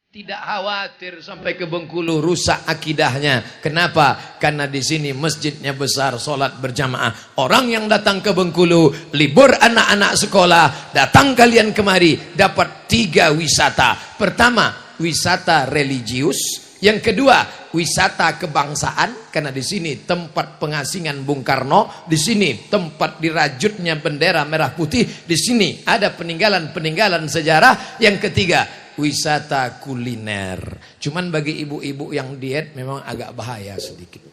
Tidak khawatir sampai ke Bengkulu rusak akidahnya. Kenapa? Karena di sini masjidnya besar, sholat berjamaah. Orang yang datang ke Bengkulu, libur anak-anak sekolah, datang kalian kemari, dapat 3 wisata. Pertama, wisata religius. Yang kedua, wisata kebangsaan, karena di sini tempat pengasingan Bung Karno, di sini tempat dirajutnya bendera merah putih, di sini ada peninggalan-peninggalan sejarah. Yang ketiga, wisata kuliner. Cuman bagi ibu-ibu yang diet memang agak bahaya sedikit.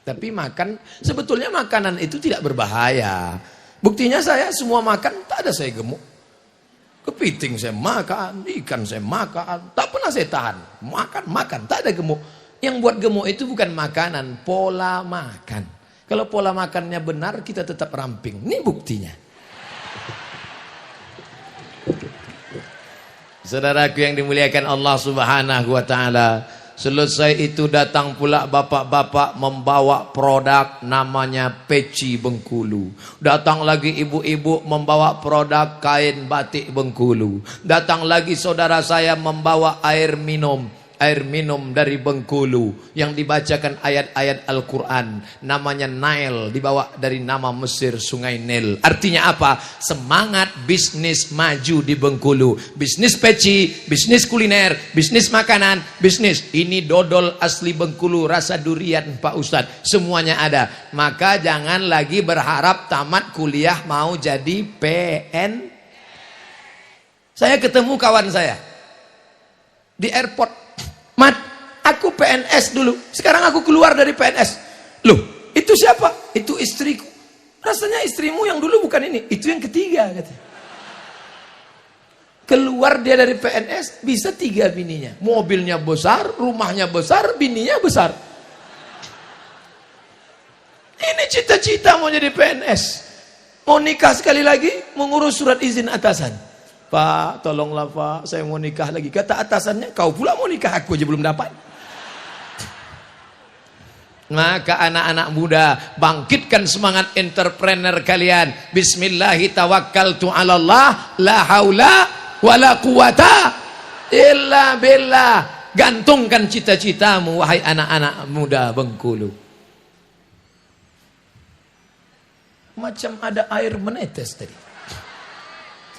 Tapi sebetulnya makanan itu tidak berbahaya. Buktinya saya semua makan, tak ada saya gemuk. Kepiting saya makan, ikan saya makan, tak pernah saya tahan. Makan, tak ada gemuk. Yang buat gemuk itu bukan makanan, pola makan. Kalau pola makannya benar, kita tetap ramping. Ini buktinya. Saudaraku yang dimuliakan Allah Subhanahu wa taala, selesai itu datang pula bapak-bapak membawa produk namanya peci Bengkulu. Datang lagi ibu-ibu membawa produk kain batik Bengkulu. Datang lagi saudara saya membawa air minum dari Bengkulu yang dibacakan ayat-ayat Al-Quran, namanya Nile, dibawa dari nama Mesir, Sungai Nil. Artinya apa? Semangat bisnis maju di Bengkulu. Bisnis peci, bisnis kuliner, bisnis makanan, bisnis ini dodol asli Bengkulu, rasa durian Pak Ustadz, semuanya ada. Maka jangan lagi berharap tamat kuliah mau jadi PN. Saya ketemu kawan saya di airport. Mat, aku PNS dulu, sekarang aku keluar dari PNS. Loh, itu siapa? Itu istriku. Rasanya istrimu yang dulu bukan ini, itu yang ketiga katanya. Keluar dia dari PNS, bisa 3 bininya. Mobilnya besar, rumahnya besar, bininya besar. Ini cita-cita mau jadi PNS. Mau nikah sekali lagi, mengurus surat izin atasan. Pak, tolonglah Pak, saya mau nikah lagi. Kata atasannya, kau pula mau nikah, aku aja belum dapat. Maka anak-anak muda, bangkitkan semangat entrepreneur kalian. Bismillahirrahmanirrahim. La haula wa la quwata illa billah. Gantungkan cita-citamu, wahai anak-anak muda Bengkulu. Macam ada air menetes tadi.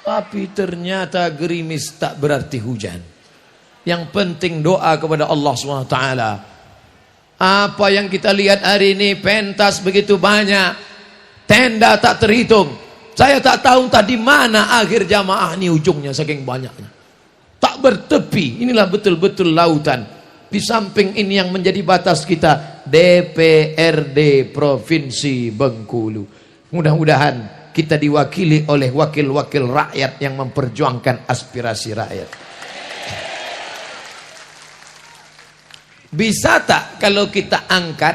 Tapi ternyata gerimis tak berarti hujan. Yang penting doa kepada Allah SWT. Apa yang kita lihat hari ini, pentas begitu banyak, tenda tak terhitung. Saya tak tahu tadi mana akhir jamaah ini ujungnya, saking banyaknya. Tak bertepi, inilah betul-betul lautan. Di samping ini yang menjadi batas kita, DPRD Provinsi Bengkulu. Mudah-mudahan kita diwakili oleh wakil-wakil rakyat yang memperjuangkan aspirasi rakyat. Bisa tak kalau kita angkat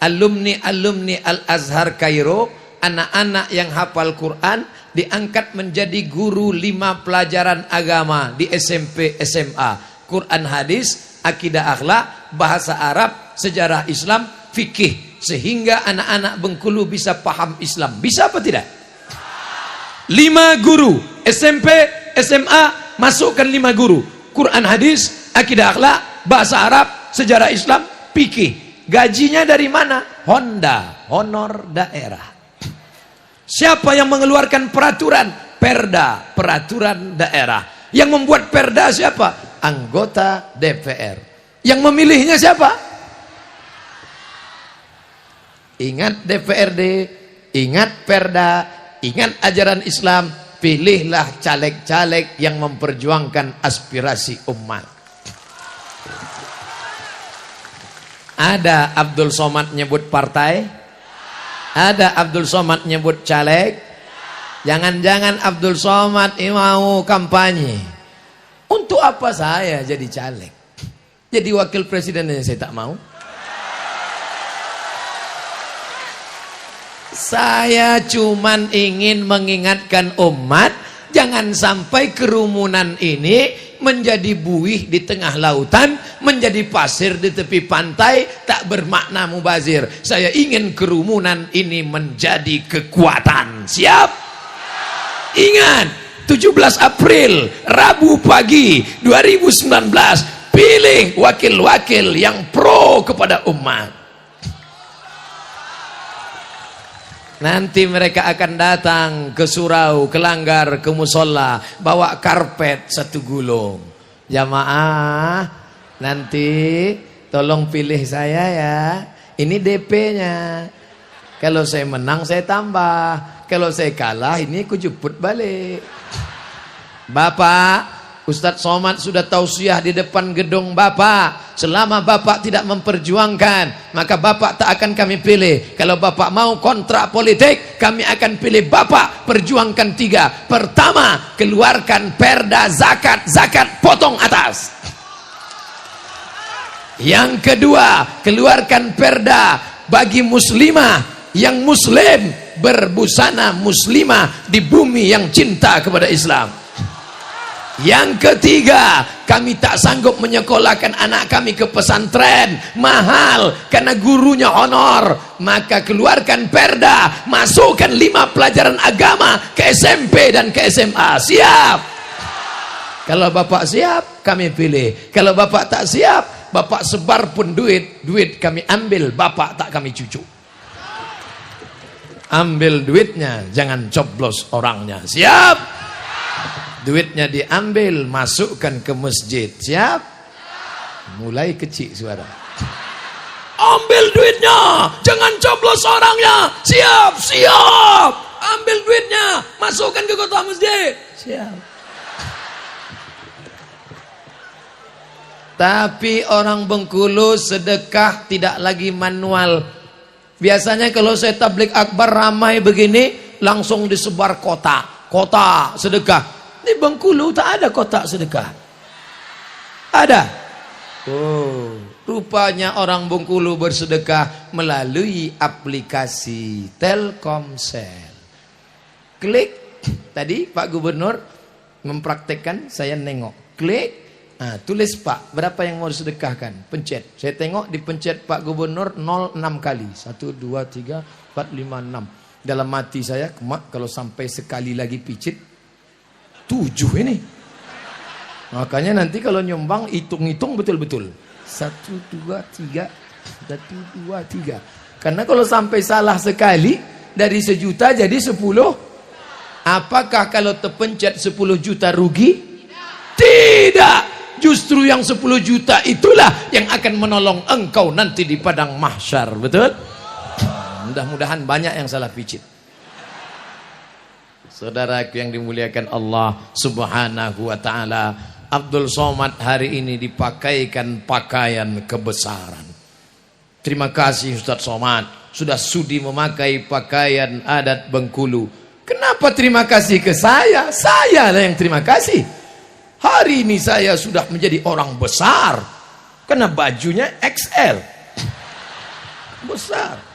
alumni Al-Azhar Kairo, anak-anak yang hafal Quran, diangkat menjadi guru 5 pelajaran agama di SMP SMA, Quran hadis, akidah akhlak, bahasa Arab, sejarah Islam, fikih, sehingga anak-anak Bengkulu bisa paham Islam. Bisa apa tidak? 5 guru SMP, SMA, masukkan 5 guru. Quran hadis, akidah akhlak, bahasa Arab, sejarah Islam, fikih. Gajinya dari mana? Honda, honor daerah. Siapa yang mengeluarkan peraturan? Perda, peraturan daerah. Yang membuat perda siapa? Anggota DPR. Yang memilihnya siapa? Ingat DPRD, ingat perda, ingat ajaran Islam, pilihlah caleg-caleg yang memperjuangkan aspirasi umat. Ada Abdul Somad nyebut partai? Ada Abdul Somad nyebut caleg? Jangan-jangan Abdul Somad mau kampanye. Untuk apa saya jadi caleg? Jadi wakil presidennya saya tak mau. Saya cuman ingin mengingatkan umat, jangan sampai kerumunan ini menjadi buih di tengah lautan, menjadi pasir di tepi pantai, tak bermakna mubazir. Saya ingin kerumunan ini menjadi kekuatan. Siap? Ingat, 17 April Rabu pagi 2019, pilih wakil-wakil yang pro kepada umat. Nanti mereka akan datang ke surau, ke langgar, ke musola, bawa karpet 1 gulung. Jamaah, nanti tolong pilih saya ya. Ini DP-nya. Kalau saya menang saya tambah. Kalau saya kalah ini aku jemput balik. Bapak, Ustadz Somad sudah tausiah di depan gedung Bapak. Selama Bapak tidak memperjuangkan, maka Bapak tak akan kami pilih. Kalau Bapak mau kontrak politik, kami akan pilih Bapak. Perjuangkan 3. Pertama, keluarkan perda zakat. Zakat potong atas. Yang kedua, keluarkan perda bagi muslimah yang muslim, berbusana muslimah di bumi yang cinta kepada Islam. Yang ketiga, kami tak sanggup menyekolahkan anak kami ke pesantren, mahal karena gurunya honor. Maka keluarkan perda, masukkan 5 pelajaran agama ke SMP dan ke SMA. Siap? Kalau Bapak siap, kami pilih. Kalau Bapak tak siap, Bapak sebar pun duit kami ambil, Bapak tak kami cucu. Ambil duitnya, jangan coblos orangnya. Siap? Duitnya diambil, masukkan ke masjid. Siap? Mulai kecil suara. Ambil duitnya, jangan coblos orangnya. Siap, siap. Ambil duitnya, masukkan ke kota masjid. Siap. Tapi orang Bengkulu sedekah tidak lagi manual. Biasanya kalau saya tabligh akbar ramai begini, langsung disebar kotak sedekah. Di Bengkulu tak ada kotak sedekah. Ada? Oh, rupanya orang Bengkulu bersedekah melalui aplikasi Telkomsel. Klik, tadi Pak Gubernur mempraktekkan, saya nengok. Klik, tulis Pak, berapa yang mau disedekahkan? Pencet. Saya tengok dipencet Pak Gubernur 06 kali. 1, 2, 3, 4, 5, 6. Dalam hati saya, kalau sampai sekali lagi picit, 7 ini. Makanya nanti kalau nyumbang hitung-hitung betul-betul. 1, 2, 3. 1, 2, 3. Karena kalau sampai salah sekali, dari 1 juta jadi 10. Apakah kalau terpencet 10 juta rugi? Tidak. Justru yang 10 juta itulah yang akan menolong engkau nanti di padang mahsyar. Betul? Mudah-mudahan banyak yang salah picit. Saudaraku yang dimuliakan Allah Subhanahu wa ta'ala, Abdul Somad hari ini dipakaikan pakaian kebesaran. Terima kasih Ustadz Somad, sudah sudi memakai pakaian adat Bengkulu. Kenapa terima kasih ke saya? Saya lah yang terima kasih. Hari ini saya sudah menjadi orang besar karena bajunya XL. Besar.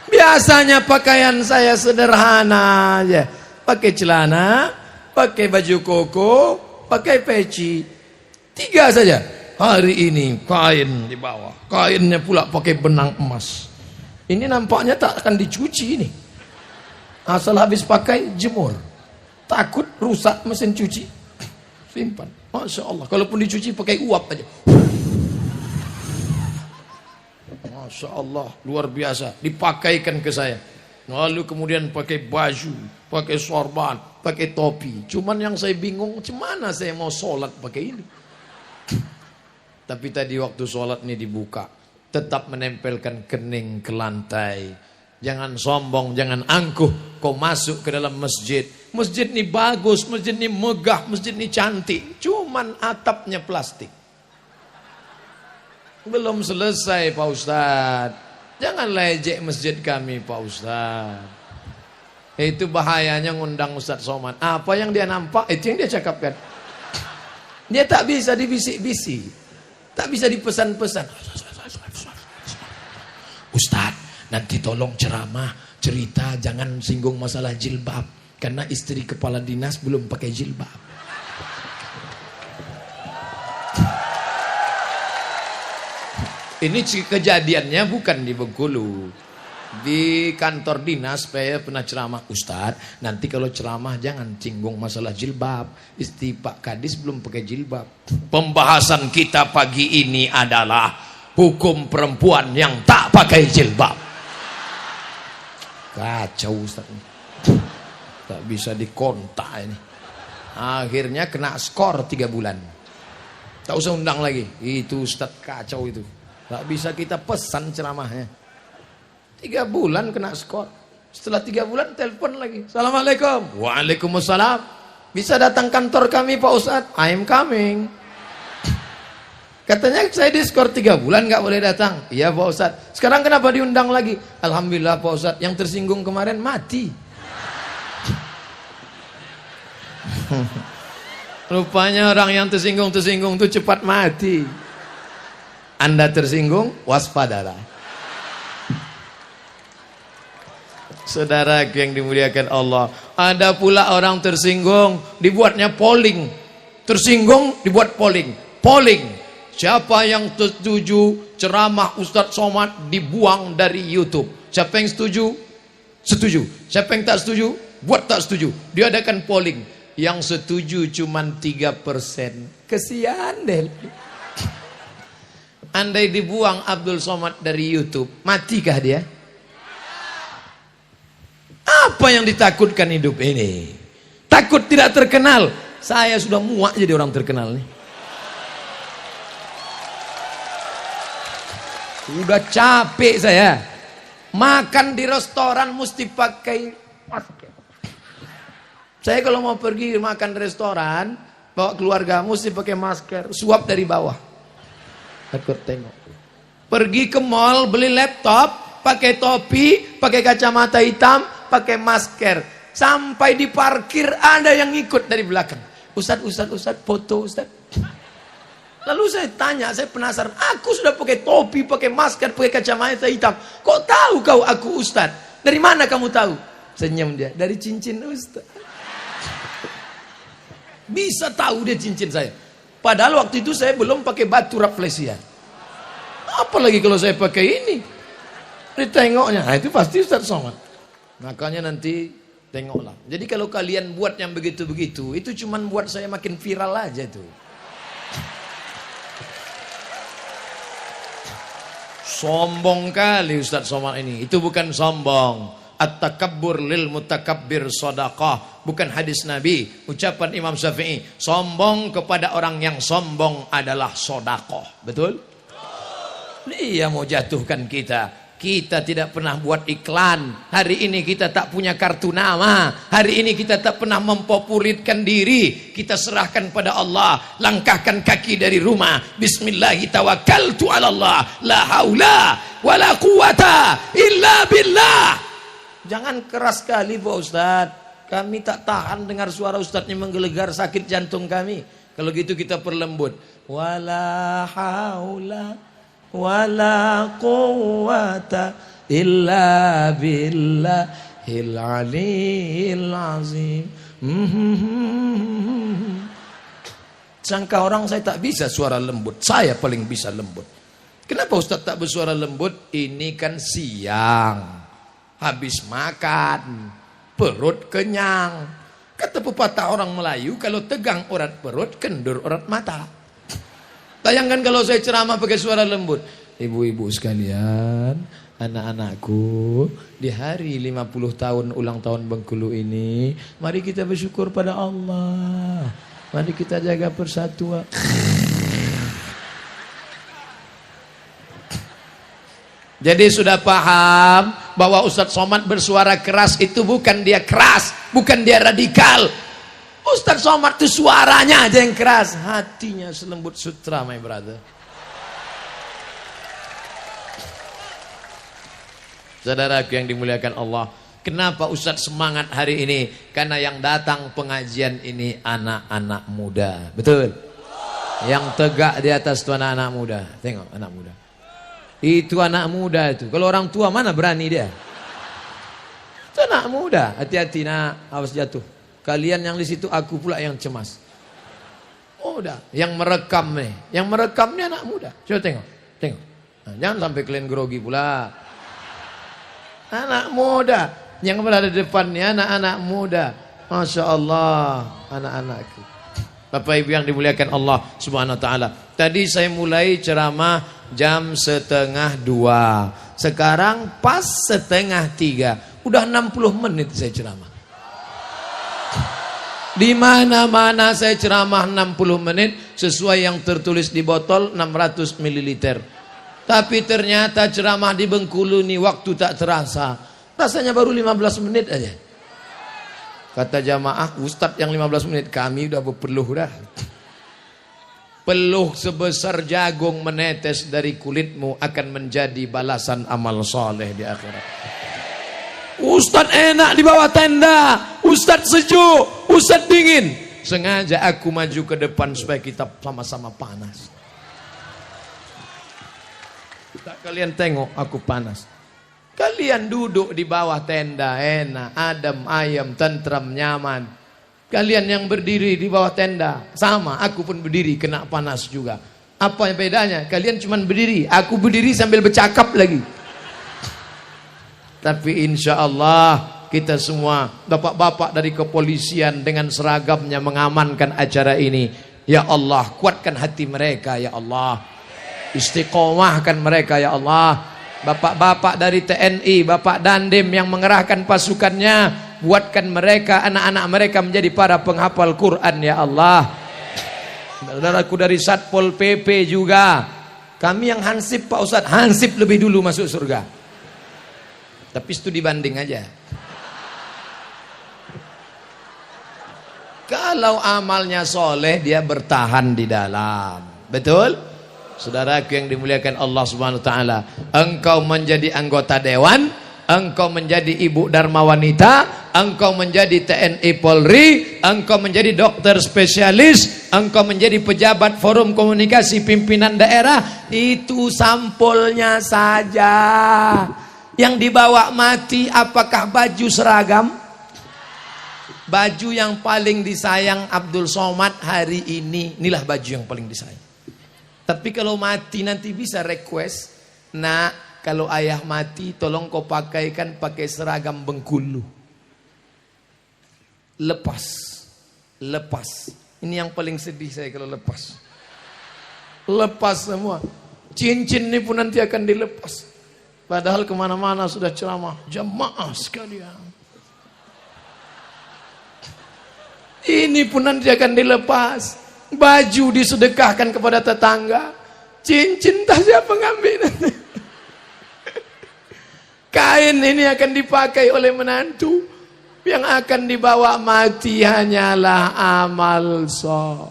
Biasanya pakaian saya sederhana aja. Pakai celana, pakai baju koko, pakai peci. 3 saja. Hari ini kain di bawah. Kainnya pula pakai benang emas. Ini nampaknya tak akan dicuci ini. Asal habis pakai jemur. Takut rusak mesin cuci. Simpan. Masya Allah. Kalaupun dicuci pakai uap aja. Masya Allah, luar biasa. Dipakaikan ke saya. Lalu kemudian pakai baju, pakai sorban, pakai topi. Cuman yang saya bingung, gimana saya mau sholat pakai ini? Tapi tadi waktu sholat ini dibuka, tetap menempelkan kening ke lantai. Jangan sombong, jangan angkuh. Kau masuk ke dalam masjid. Masjid ini bagus, masjid ini megah, masjid ini cantik. Cuman atapnya plastik. Belum selesai Pak Ustadz. Jangan lecek masjid kami Pak Ustadz. Itu bahayanya ngundang Ustadz Somad. Apa yang dia nampak, itu yang dia cakapkan. Dia tak bisa dibisik-bisik. Tak bisa dipesan-pesan. Ustadz, nanti tolong ceramah, cerita, jangan singgung masalah jilbab. Karena istri kepala dinas belum pakai jilbab. Ini kejadiannya bukan di Bengkulu. Di kantor dinas saya pernah ceramah, Ustadz nanti kalau ceramah jangan singgung masalah jilbab, istri Pak Kadis belum pakai jilbab. Pembahasan kita pagi ini adalah hukum perempuan yang tak pakai jilbab. Kacau Ustadz, tak bisa dikontak ini. Akhirnya kena skor 3 bulan, tak usah undang lagi. Itu Ustadz kacau itu, tak bisa kita pesan ceramahnya. 3 bulan kena skor. Setelah 3 bulan telepon lagi, Assalamualaikum. Waalaikumsalam. Bisa datang kantor kami Pak Ustadz? I am coming. Katanya saya diskor 3 bulan nggak boleh datang. Iya Pak Ustadz. Sekarang kenapa diundang lagi? Alhamdulillah Pak Ustadz, yang tersinggung kemarin mati. Rupanya orang yang tersinggung itu cepat mati. Anda tersinggung, waspadalah. Saudara yang dimuliakan Allah, ada pula orang tersinggung dibuatnya polling. Tersinggung dibuat polling. Polling, siapa yang setuju ceramah Ustadz Somad dibuang dari YouTube? Siapa yang setuju? Setuju. Siapa yang tak setuju? Buat tak setuju. Diadakan polling. Yang setuju cuman 3%. Kesian deh. Andai dibuang Abdul Somad dari YouTube, matikah dia? Apa yang ditakutkan hidup ini? Takut tidak terkenal. Saya sudah muak jadi orang terkenal nih. Udah capek saya. Makan di restoran mesti pakai masker. Saya kalau mau pergi makan di restoran, bawa keluarga mesti pakai masker. Suap dari bawah. Takut tengok. Pergi ke mall beli laptop, pakai topi, pakai kacamata hitam, pakai masker. Sampai di parkir ada yang ikut dari belakang. Ustadz, foto Ustadz. Lalu saya tanya, saya penasaran. Aku sudah pakai topi, pakai masker, pakai kacamata hitam. Kok tahu kau aku Ustadz? Dari mana kamu tahu? Senyum dia. Dari cincin Ustadz. Bisa tahu dia cincin saya. Padahal waktu itu saya belum pakai batu rafflesia. Apalagi kalau saya pakai ini. Ditengoknya, nah itu pasti Ustadz Somad. Makanya nanti tengoklah. Jadi kalau kalian buat yang begitu-begitu, itu cuman buat saya makin viral aja tuh. Sombong kali Ustadz Somad ini. Itu bukan sombong. At-takabbur lil mutakabbir sadaqah. Bukan hadis Nabi, ucapan Imam Syafi'i. Sombong kepada orang yang sombong adalah sedekah. Betul? Dia mau jatuhkan kita. Kita tidak pernah buat iklan. Hari ini kita tak punya kartu nama. Hari ini kita tak pernah mempopulerkan diri. Kita serahkan pada Allah. Langkahkan kaki dari rumah. Bismillahi tawakkaltu ala Allah. La haula wala quwata illa billah. Jangan keras sekali Pak Ustadz. Kami tak tahan dengar suara Ustadznya menggelegar, sakit jantung kami. Kalau gitu kita perlembut. Wala haula wala quwata illa billahil aliyil azim. Sangka orang saya tak bisa suara lembut. Saya paling bisa lembut. Kenapa Ustadz tak bersuara lembut? Ini kan siang, habis makan, perut kenyang. Kata pepatah orang Melayu, kalau tegang urat perut, kendur urat mata. Bayangkan kalau saya ceramah pakai suara lembut. Ibu-ibu sekalian, anak-anakku, di hari 50 tahun ulang tahun Bengkulu ini, mari kita bersyukur pada Allah. Mari kita jaga persatuan. Jadi sudah paham bahwa Ustadz Somad bersuara keras itu bukan dia keras, bukan dia radikal. Ustadz Somad itu suaranya aja yang keras, hatinya selembut sutra, my brother. Saudaraku yang dimuliakan Allah, kenapa Ustadz semangat hari ini? Karena yang datang pengajian ini anak-anak muda, betul? Yang tegak di atas itu anak-anak muda. Tengok anak muda. Itu anak muda itu. Kalau orang tua mana berani dia? Itu anak muda. Hati-hati nak, awas jatuh. Kalian yang di situ, aku pula yang cemas. Oh udah, yang merekam nih. Yang merekam nih anak muda. Coba tengok, tengok. Nah, jangan sampai kalian grogi pula. Anak muda. Yang berada di depannya anak-anak muda. Masya Allah, anak-anakku. Bapak Ibu yang dimuliakan Allah Subhanahu wa taala. Tadi saya mulai ceramah jam 1:30. Sekarang pas 2:30. Udah 60 menit saya ceramah. Di mana-mana saya ceramah 60 menit sesuai yang tertulis di botol 600 ml. Tapi ternyata ceramah di Bengkulu ini waktu tak terasa. Rasanya baru 15 menit aja. Kata jamaah, Ustadz yang 15 menit, kami udah berpeluh dah. Peluh sebesar jagung menetes dari kulitmu akan menjadi balasan amal soleh di akhirat. Ustadz enak di bawah tenda, Ustadz sejuk, Ustadz dingin. Sengaja aku maju ke depan supaya kita sama-sama panas. Tak kalian tengok aku panas. Kalian duduk di bawah tenda enak, adem, ayem, tentram, nyaman. Kalian yang berdiri di bawah tenda sama, aku pun berdiri kena panas juga. Apa yang bedanya? Kalian cuma berdiri, aku berdiri sambil bercakap lagi. Tapi insya Allah kita semua bapak-bapak dari kepolisian dengan seragamnya mengamankan acara ini. Ya Allah, kuatkan hati mereka ya Allah. Istiqomahkan mereka ya Allah. Bapak-bapak dari TNI, Bapak Dandim yang mengerahkan pasukannya, buatkan mereka, anak-anak mereka menjadi para penghafal Quran ya Allah. Saudaraku dari Satpol PP juga, kami yang hansip Pak Ustadz, hansip lebih dulu masuk surga. Tapi itu dibanding aja. Kalau amalnya soleh, dia bertahan di dalam. Betul? Saudaraku yang dimuliakan Allah Subhanahu wa taala, engkau menjadi anggota dewan, engkau menjadi ibu dharma wanita, engkau menjadi TNI Polri, engkau menjadi dokter spesialis, engkau menjadi pejabat forum komunikasi pimpinan daerah, itu sampulnya saja. Yang dibawa mati apakah baju seragam? Baju yang paling disayang Abdul Somad hari ini, inilah baju yang paling disayang. Tapi kalau mati nanti bisa request, nak, kalau ayah mati tolong kau pakaikan pakai seragam Bengkulu. Lepas. Ini yang paling sedih saya kalau lepas. Lepas semua. Cincin ini pun nanti akan dilepas. Padahal kemana-mana sudah ceramah. Jamaah sekalian. Ini pun nanti akan dilepas. Baju disedekahkan kepada tetangga. Cincin tak siapa ngambil nanti. Kain ini akan dipakai oleh menantu. Yang akan dibawa mati hanyalah amal soleh.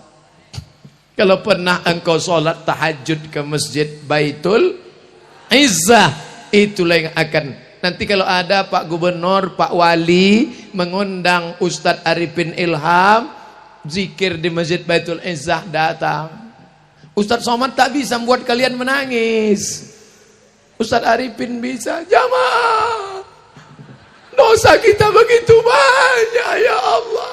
Kalau pernah engkau sholat tahajud ke masjid Baitul Izzah, itulah yang akan. Nanti kalau ada Pak Gubernur, Pak Wali mengundang Ustadz Arifin Ilham zikir di Masjid Baitul Izzah, datang. Ustadz Somad tak bisa membuat kalian menangis. Ustadz Arifin bisa. Jamaah, dosa kita begitu banyak ya Allah.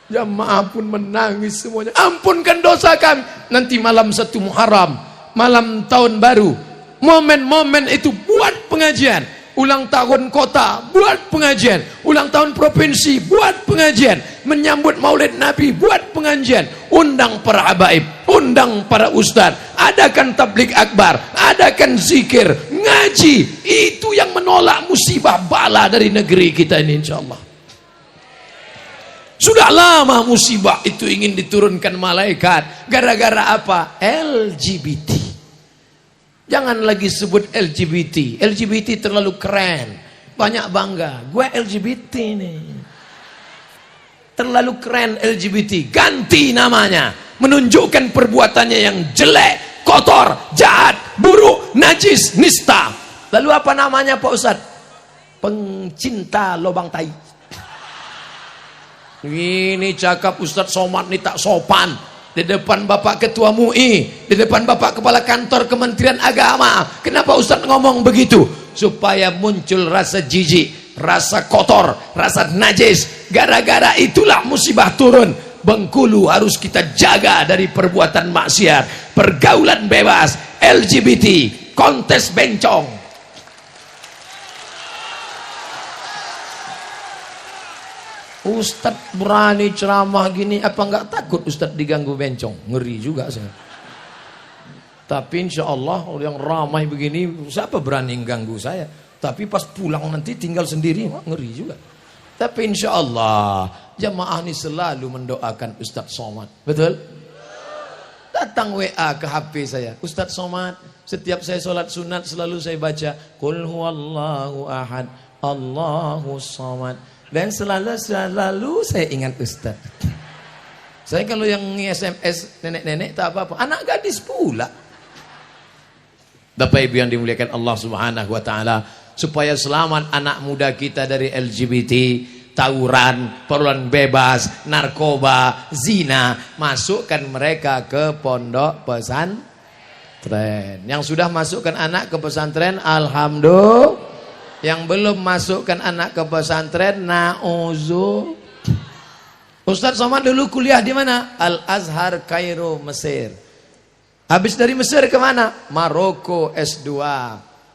Jamaah pun menangis semuanya. Ampunkan dosa kami. Nanti malam 1 Muharram, malam tahun baru, momen-momen itu buat pengajian. Ulang tahun kota, buat pengajian. Ulang tahun provinsi, buat pengajian. Menyambut maulid Nabi, buat pengajian. Undang para habaib, undang para ustadz. Adakan tablik akbar, adakan zikir, ngaji. Itu yang menolak musibah bala dari negeri kita ini insyaAllah. Sudah lama musibah itu ingin diturunkan malaikat. Gara-gara apa? LGBT. Jangan lagi sebut LGBT. LGBT terlalu keren. Banyak bangga. Gue LGBT nih. Terlalu keren LGBT. Ganti namanya. Menunjukkan perbuatannya yang jelek, kotor, jahat, buruk, najis, nista. Lalu apa namanya Pak Ustadz? Pencinta lobang tai. Ini cakap Ustadz Somad nih tak sopan. Di depan Bapak Ketua MUI, di depan Bapak Kepala Kantor Kementerian Agama. Kenapa Ustadz ngomong begitu? Supaya muncul rasa jijik, rasa kotor, rasa najis. Gara-gara itulah musibah turun. Bengkulu harus kita jaga dari perbuatan maksiat, pergaulan bebas, LGBT, kontes bencong. Ustadz berani ceramah gini, apa nggak takut Ustadz diganggu bencong? Ngeri juga saya. Tapi insya Allah yang ramai begini, siapa berani ganggu saya? Tapi pas pulang nanti tinggal sendiri, wah, ngeri juga. Tapi insya Allah jamaah ini selalu mendoakan Ustadz Somad. Betul? Datang WA ke HP saya, Ustadz Somad, setiap saya sholat sunat selalu saya baca Qul huwallahu ahad, Allahu samad. Dan selalu saya ingat Ustaz. Saya kalau yang SMS nenek-nenek tak apa-apa, anak gadis pula. Bapak Ibu yang dimuliakan Allah Subhanahu wa taala, supaya selamat anak muda kita dari LGBT, tawuran, perluan bebas, narkoba, zina, masukkan mereka ke pondok pesantren. Yang sudah masukkan anak ke pesantren, alhamdulillah. Yang belum masukkan anak ke pesantren, na'udzu. Ustadz Somad dulu kuliah di mana? Al-Azhar Kairo, Mesir. Habis dari Mesir ke mana? Maroko S2.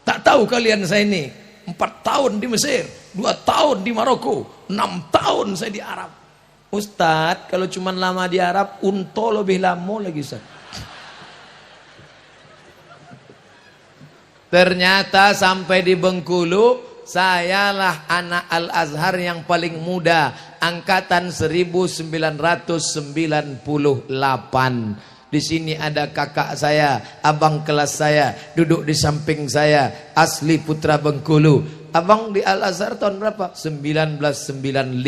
Tak tahu kalian saya ini 4 tahun di Mesir, 2 tahun di Maroko, 6 tahun saya di Arab. Ustadz, kalau cuma lama di Arab, unto lebih lama lagi Ustadz. Ternyata sampai di Bengkulu, sayalah anak Al-Azhar yang paling muda, angkatan 1998. Di sini ada kakak saya, abang kelas saya, duduk di samping saya, asli putra Bengkulu. Abang di Al-Azhar tahun berapa? 1995.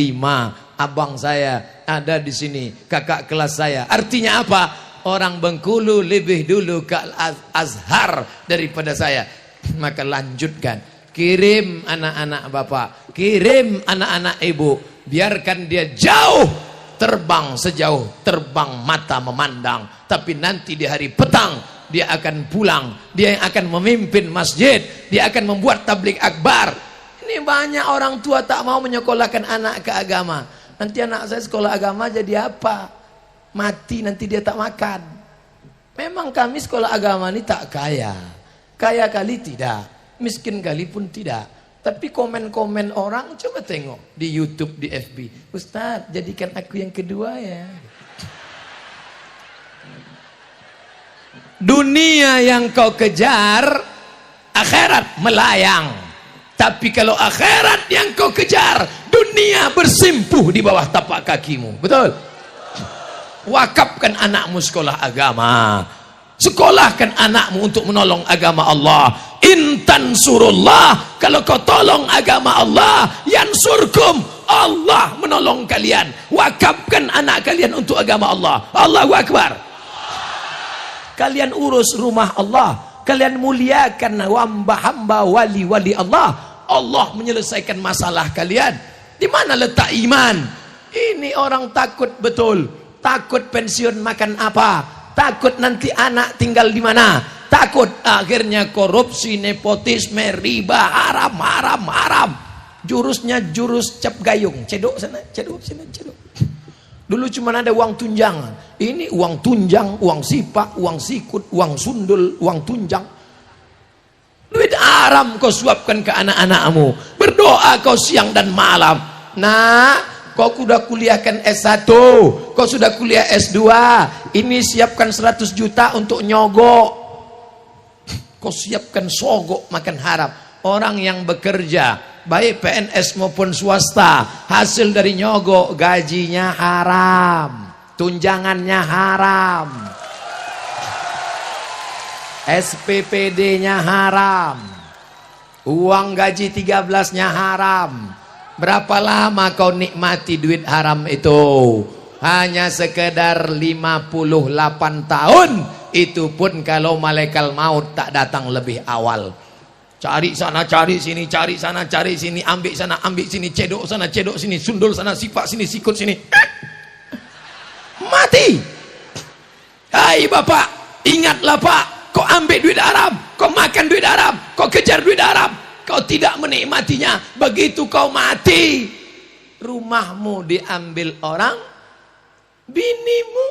Abang saya ada di sini, kakak kelas saya. Artinya apa? Orang Bengkulu lebih dulu ke Al-Azhar daripada saya. Maka lanjutkan, kirim anak-anak bapak, kirim anak-anak ibu, biarkan dia jauh terbang sejauh terbang mata memandang, tapi nanti di hari petang dia akan pulang, dia yang akan memimpin masjid, dia akan membuat tabligh akbar. Ini banyak orang tua tak mau menyekolahkan anak ke agama. Nanti anak saya sekolah agama jadi apa? Mati nanti dia tak makan. Memang kami sekolah agama ini tak kaya, kaya kali tidak, miskin kali pun tidak. Tapi komen-komen orang coba tengok di YouTube, di FB, Ustaz jadikan aku yang kedua ya. Dunia yang kau kejar, akhirat melayang. Tapi kalau akhirat yang kau kejar, dunia bersimpuh di bawah tapak kakimu. Betul? Wakafkan anakmu sekolah agama, sekolahkan anakmu untuk menolong agama Allah. Intan surullah, kalau kau tolong agama Allah, yansurkum, Allah menolong kalian. Wakafkan anak kalian untuk agama Allah. Allahu Akbar. Kalian urus rumah Allah, kalian muliakan hamba-hamba wali-wali Allah, Allah menyelesaikan masalah kalian. Di mana letak iman? Ini orang takut betul. Takut pensiun makan apa? Takut nanti anak tinggal di mana? Takut akhirnya korupsi, nepotisme, riba, haram. Jurusnya jurus cap gayung, cedok sana, cedok sini, cedok. Dulu cuma ada uang tunjangan. Ini uang tunjang, uang sipak, uang sikut, uang sundul, uang tunjang. Duit haram kau suapkan ke anak-anakmu. Berdoa kau siang dan malam. Nah, kau sudah kuliahkan S1, kau sudah kuliah S2, ini siapkan 100 juta untuk nyogok. Kau siapkan sogok makan haram. Orang yang bekerja, baik PNS maupun swasta, hasil dari nyogok, gajinya haram, tunjangannya haram, SPPD-nya haram, uang gaji 13-nya haram. Berapa lama kau nikmati duit haram itu? Hanya sekedar 58 tahun. Itu pun kalau malaikat maut tak datang lebih awal. Cari sana, cari sini, cari sana, cari sini, ambil sana, ambil sini, cedok sana, cedok sini, sundul sana, sipak sini, sikut sini. Mati. Hai bapak, ingatlah pak, kau ambil duit haram, kau makan duit haram, kau kejar duit haram, kau tidak menikmatinya. Begitu kau mati, rumahmu diambil orang, binimu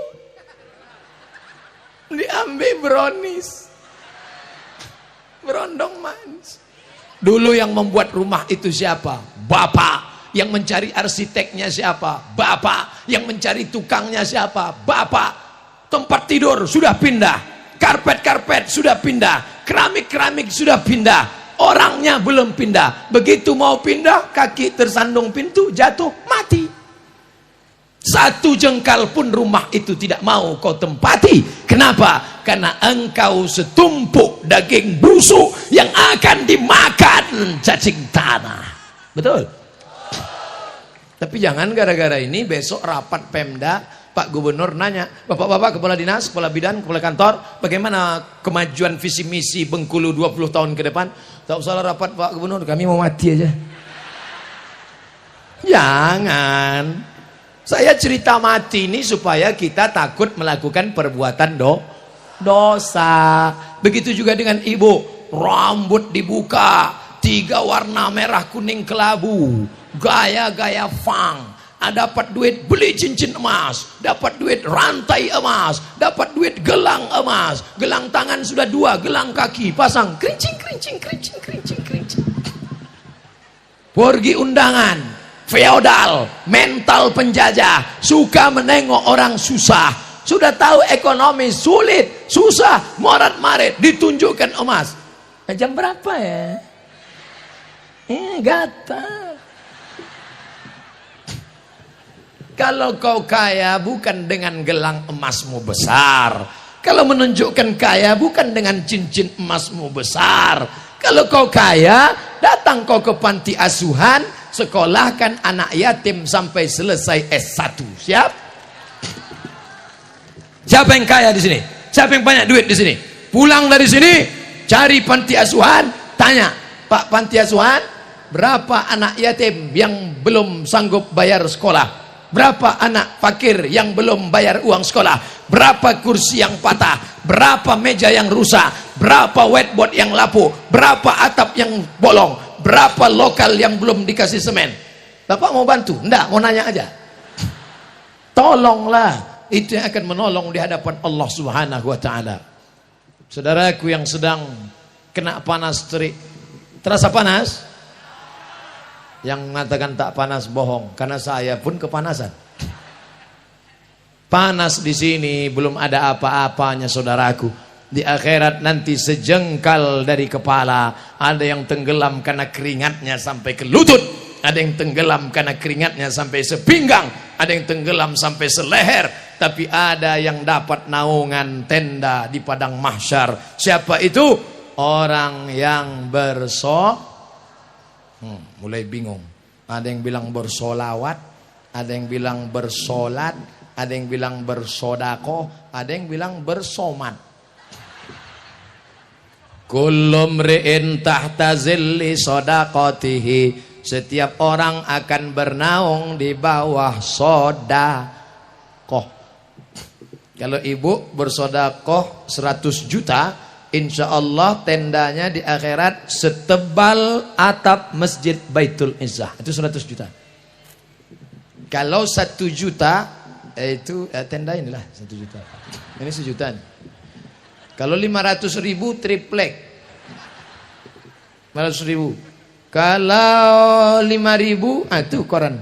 diambil brownies, berondong manis. Dulu yang membuat rumah itu siapa? Bapak. Yang mencari arsiteknya siapa? Bapak. Yang mencari tukangnya siapa? Bapak. Tempat tidur sudah pindah, karpet-karpet sudah pindah, keramik-keramik sudah pindah, orangnya belum pindah. Begitu mau pindah, kaki tersandung pintu, jatuh, mati. Satu jengkal pun rumah itu tidak mau kau tempati. Kenapa? Karena engkau setumpuk daging busuk yang akan dimakan cacing tanah. Betul? Tapi jangan gara-gara ini besok rapat Pemda, Pak Gubernur nanya, Bapak-bapak kepala dinas, kepala bidan, kepala kantor, bagaimana kemajuan visi misi Bengkulu 20 tahun ke depan? Tak usah rapat Pak Gubernur, kami mau mati aja. Jangan. Saya cerita mati ini supaya kita takut melakukan perbuatan dosa. Begitu juga dengan ibu, rambut dibuka, 3 warna merah kuning kelabu, gaya-gaya fang. Dapat duit beli cincin emas, dapat duit rantai emas, dapat duit gelang emas, gelang tangan sudah 2, gelang kaki pasang, kerincing, kerincing, kerincing, kerincing, kerincing. Pergi undangan, feodal, mental penjajah, suka menengok orang susah, sudah tahu ekonomi sulit, susah, morat-marit, ditunjukkan emas. Jam berapa ya? Gatal. Kalau kau kaya bukan dengan gelang emasmu besar, kalau menunjukkan kaya bukan dengan cincin emasmu besar. Kalau kau kaya, datang kau ke panti asuhan, sekolahkan anak yatim sampai selesai S1. Siap? Siapa yang kaya di sini? Siapa yang banyak duit di sini? Pulang dari sini, cari panti asuhan, tanya, Pak panti asuhan, berapa anak yatim yang belum sanggup bayar sekolah? Berapa anak fakir yang belum bayar uang sekolah? Berapa kursi yang patah? Berapa meja yang rusak? Berapa whiteboard yang lapuk? Berapa atap yang bolong? Berapa lokal yang belum dikasih semen? Bapak mau bantu? Enggak, mau nanya aja. Tolonglah. Itu yang akan menolong di hadapan Allah Subhanahu wa ta'ala. Saudaraku yang sedang kena panas terik, terasa panas? Yang mengatakan tak panas bohong, karena saya pun kepanasan. Panas di sini belum ada apa-apanya saudaraku. Di akhirat nanti sejengkal dari kepala, ada yang tenggelam karena keringatnya sampai ke lutut, ada yang tenggelam karena keringatnya sampai sepinggang, ada yang tenggelam sampai seleher, tapi ada yang dapat naungan tenda di padang mahsyar. Siapa itu? Orang yang mulai bingung. Ada yang bilang bersolawat, ada yang bilang bersolat, ada yang bilang bersodako, ada yang bilang bersomat. Kullu mri'in tahta zilli sodakotihi. Setiap orang akan bernaung di bawah sodakoh. Kalau ibu bersodakoh 100 juta, insya Allah tendanya di akhirat setebal atap masjid Baitul Izzah. Itu 100 juta. Kalau 1 juta itu tenda inilah 1 juta. Ini 1 juta. Kalau 500 ribu triplek 500 ribu. Kalau 5 ribu itu koran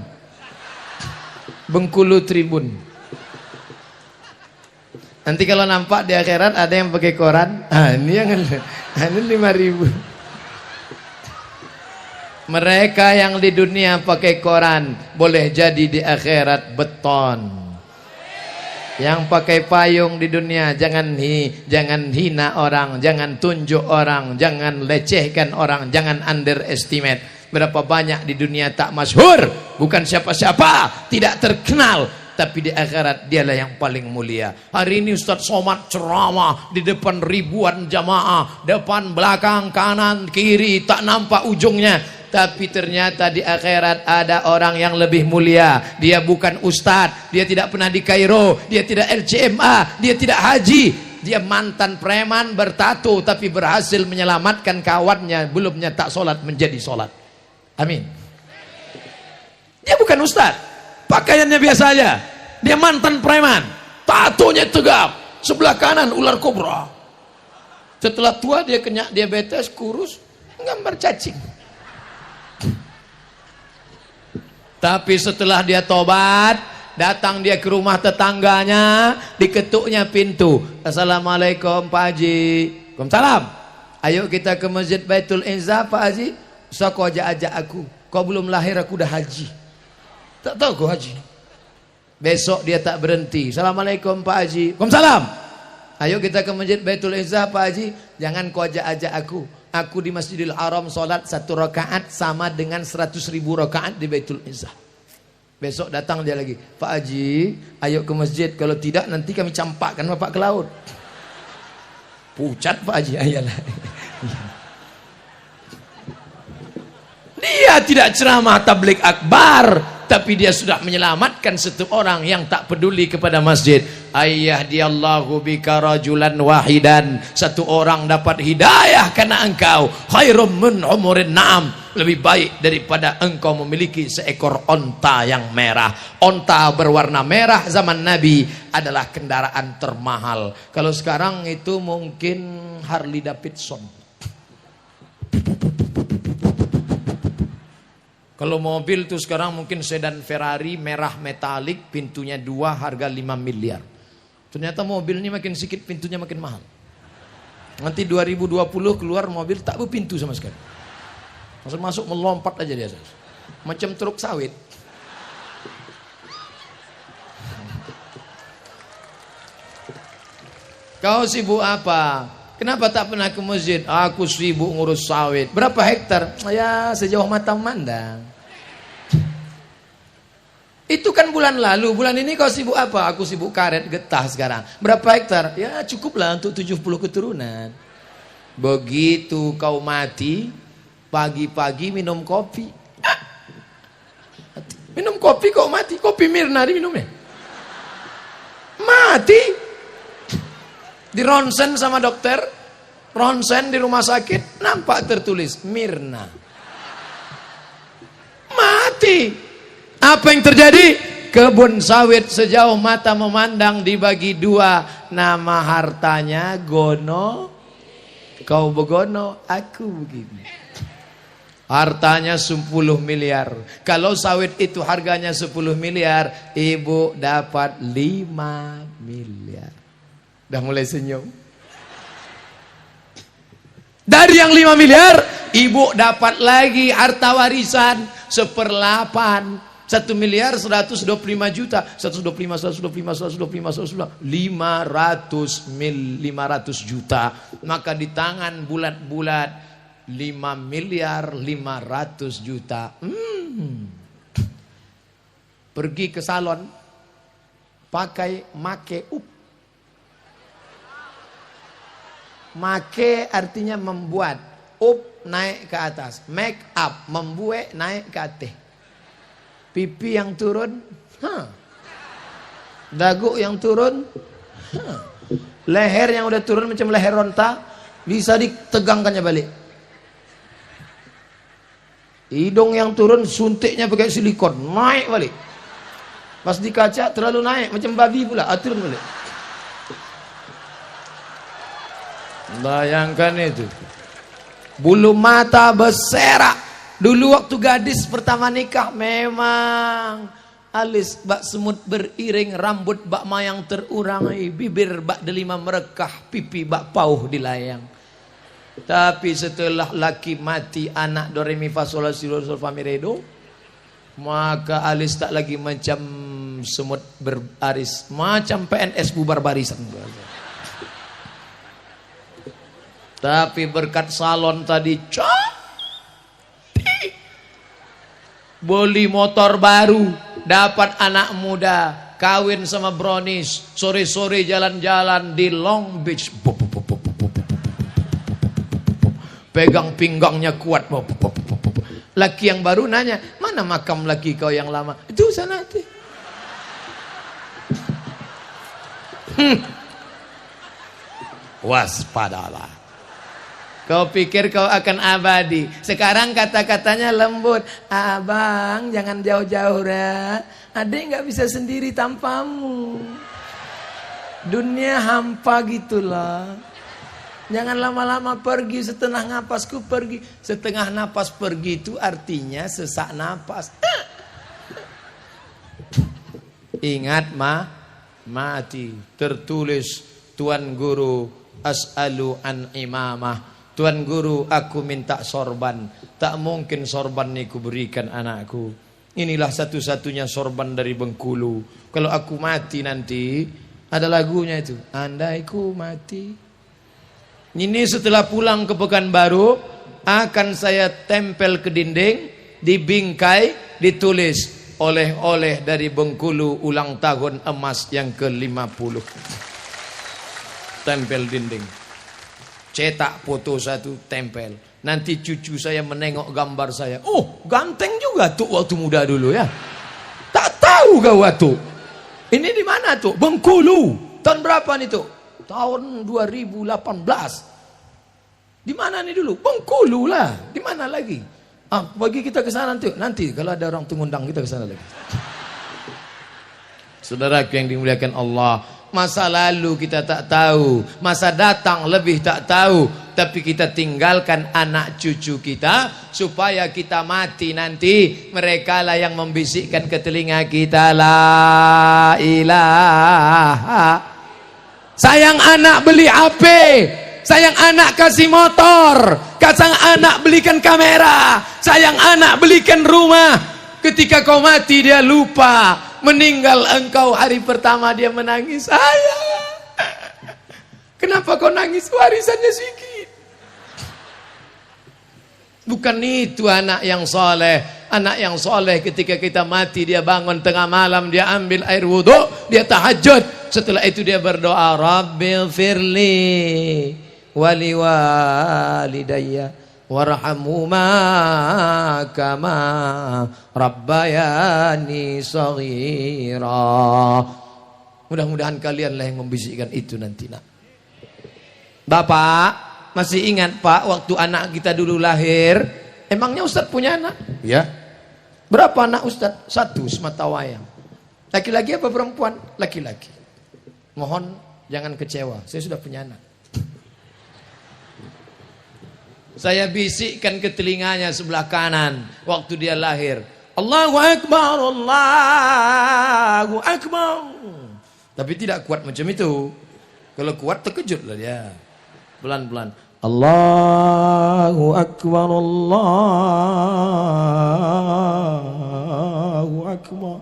Bengkulu Tribun. Nanti kalau nampak di akhirat ada yang pakai koran, ini yang ini 5.000. Mereka yang di dunia pakai koran, boleh jadi di akhirat beton. Yang pakai payung di dunia, jangan hina orang, jangan tunjuk orang, jangan lecehkan orang, jangan underestimate. Berapa banyak di dunia tak masyhur, bukan siapa-siapa, tidak terkenal, tapi di akhirat dialah yang paling mulia. Hari ini Ustaz Somad ceramah di depan ribuan jamaah, depan, belakang, kanan, kiri, tak nampak ujungnya. Tapi ternyata di akhirat ada orang yang lebih mulia. Dia bukan ustadz, dia tidak pernah di Kairo, dia tidak LCMA, dia tidak haji, dia mantan preman bertato, tapi berhasil menyelamatkan kawannya belum nyetak solat menjadi solat. Amin. Dia bukan ustadz, pakaiannya biasa aja. Dia mantan preman, tatonya tegap, sebelah kanan ular kobra. Setelah tua dia kena diabetes, kurus, gambar cacing. Tapi setelah dia tobat, datang dia ke rumah tetangganya, diketuknya pintu. Assalamualaikum Pak Haji. Waalaikumsalam. Ayo kita ke Masjid Baitul Izzah Pak Haji. So kau ajak aku. Kau belum lahir aku dah haji. Tak tahu kau haji. Besok dia tak berhenti. Assalamualaikum Pak Haji. Waalaikumsalam. Ayo kita ke Masjid Baitul Izzah Pak Haji. Jangan kau ajak aku. Aku di Masjidil Haram sholat 1 rakaat sama dengan 100.000 rakaat di Baitul Izzah. Besok datang dia lagi. Pak Haji, ayo ke masjid. Kalau tidak nanti kami campakkan bapak ke laut. Pucat Pak Haji. Ayalah. Dia tidak ceramah tabligh akbar, tapi dia sudah menyelamatkan satu orang yang tak peduli kepada masjid. Ayyahdiyallahu bika rajulan wahidan. Satu orang dapat hidayah karena engkau. Khairum min umurin na'am. Lebih baik daripada engkau memiliki seekor onta yang merah. Onta berwarna merah zaman Nabi adalah kendaraan termahal. Kalau sekarang itu mungkin Harley Davidson. Kalau mobil tuh sekarang mungkin sedan Ferrari merah metalik, pintunya 2, harga 5 miliar. Ternyata mobil ini makin sedikit, pintunya makin mahal. Nanti 2020 keluar mobil tak berpintu sama sekali. Masuk melompat aja dia. Macam truk sawit. Kau sibuk apa? Kenapa tak pernah ke masjid? Aku sibuk ngurus sawit. Berapa hektar? Ya sejauh mata memandang. Itu kan bulan lalu. Bulan ini kau sibuk apa? Aku sibuk karet getah sekarang. Berapa hektar? Ya cukuplah untuk 70 keturunan. Begitu kau mati, pagi-pagi minum kopi. Minum kopi kok mati? Kopi Mirna diminumnya. Mati. Di ronsen sama dokter, ronsen di rumah sakit, nampak tertulis Mirna. Mati. Apa yang terjadi? Kebun sawit sejauh mata memandang dibagi 2. Nama hartanya Gono. Kau begono, aku begini. Hartanya 10 miliar. Kalau sawit itu harganya 10 miliar, ibu dapat 5 miliar. Udah mulai senyum. Dari yang 5 miliar, ibu dapat lagi harta warisan 1/8. 1 miliar 125 juta. 125 500 juta. Maka di tangan bulat-bulat 5 miliar 500 juta. Pergi ke salon, pakai make up. Make artinya membuat, up naik ke atas, make up membuat naik ke atas. Pipi yang turun, dagu yang turun, leher yang udah turun macam leher ronta bisa ditegangkannya balik. Hidung yang turun suntiknya pakai silikon, naik balik. Pas di kaca terlalu naik macam babi pula, turun balik. Bayangkan itu. Bulu mata berserak. Dulu waktu gadis pertama nikah memang alis bak semut beriring, rambut bak mayang terurang, bibir bak delima merekah, pipi bak pauh dilayang. Tapi setelah laki mati, anak do re mi fa sol la si do sol fa mi re do, maka alis tak lagi macam semut berbaris, macam PNS bubar barisan. Tapi berkat salon tadi cantik, beli motor baru, dapat anak muda, kawin sama brownies, sore-sore jalan-jalan di Long Beach, pegang pinggangnya kuat. Laki yang baru nanya, mana makam laki kau yang lama? Itu sana tuh. Waspadalah. Kau pikir kau akan abadi. Sekarang kata-katanya lembut. Abang jangan jauh-jauh ra. Adik gak bisa sendiri tanpamu. Dunia hampa gitulah. Jangan lama-lama pergi, setengah napasku pergi. Setengah napas pergi itu artinya sesak napas. ingat mati. Tertulis Tuan Guru as'alu an imamah. Tuan Guru, aku minta sorban. Tak mungkin sorban ini kuberikan anakku. Inilah satu-satunya sorban dari Bengkulu. Kalau aku mati nanti, ada lagunya itu, andai ku mati. Ini setelah pulang ke Pekanbaru, akan saya tempel ke dinding, di bingkai ditulis oleh-oleh dari Bengkulu ulang tahun emas yang ke-50. Tempel dinding. Cetak foto satu, tempel. Nanti cucu saya menengok gambar saya. Oh, ganteng juga tuh waktu muda dulu ya. Tak tahu gak waktu. Ini di mana tuh? Bengkulu. Tahun berapa nih tuh? Tahun 2018. Di mana nih dulu? Bengkulu lah. Di mana lagi? Bagi kita ke sana tuh. Nanti kalau ada orang mengundang kita ke sana lagi. Saudaraku yang dimuliakan Allah, masa lalu kita tak tahu, masa datang lebih tak tahu, tapi kita tinggalkan anak cucu kita supaya kita mati nanti mereka lah yang membisikkan ke telinga kita, la ilaha. Sayang anak beli HP, sayang anak kasih motor, sayang anak belikan kamera, sayang anak belikan rumah. Ketika kau mati dia lupa. Meninggal engkau hari pertama dia menangis. Ayah, kenapa kau nangis? Warisannya sedikit. Bukan itu anak yang soleh. Anak yang soleh ketika kita mati dia bangun tengah malam, dia ambil air wudhu, dia tahajud. Setelah itu dia berdoa, Rabbil firli wali walidayya warhamhuma kama rabbayani shaghira. Mudah-mudahan kalian lah yang membisikkan itu nanti nak. Bapak masih ingat Pak waktu anak kita dulu lahir? Emangnya Ustadz punya anak? Ya. Berapa anak Ustadz? 1 semata wayang. Laki-laki apa perempuan? Laki-laki. Mohon jangan kecewa, saya sudah punya anak. Saya bisikkan ke telinganya sebelah kanan waktu dia lahir. Allahu Akbar, Allahu Akbar. Tapi tidak kuat macam itu. Kalau kuat terkejutlah dia. Pelan-pelan. Allahu Akbar, Allahu Akbar.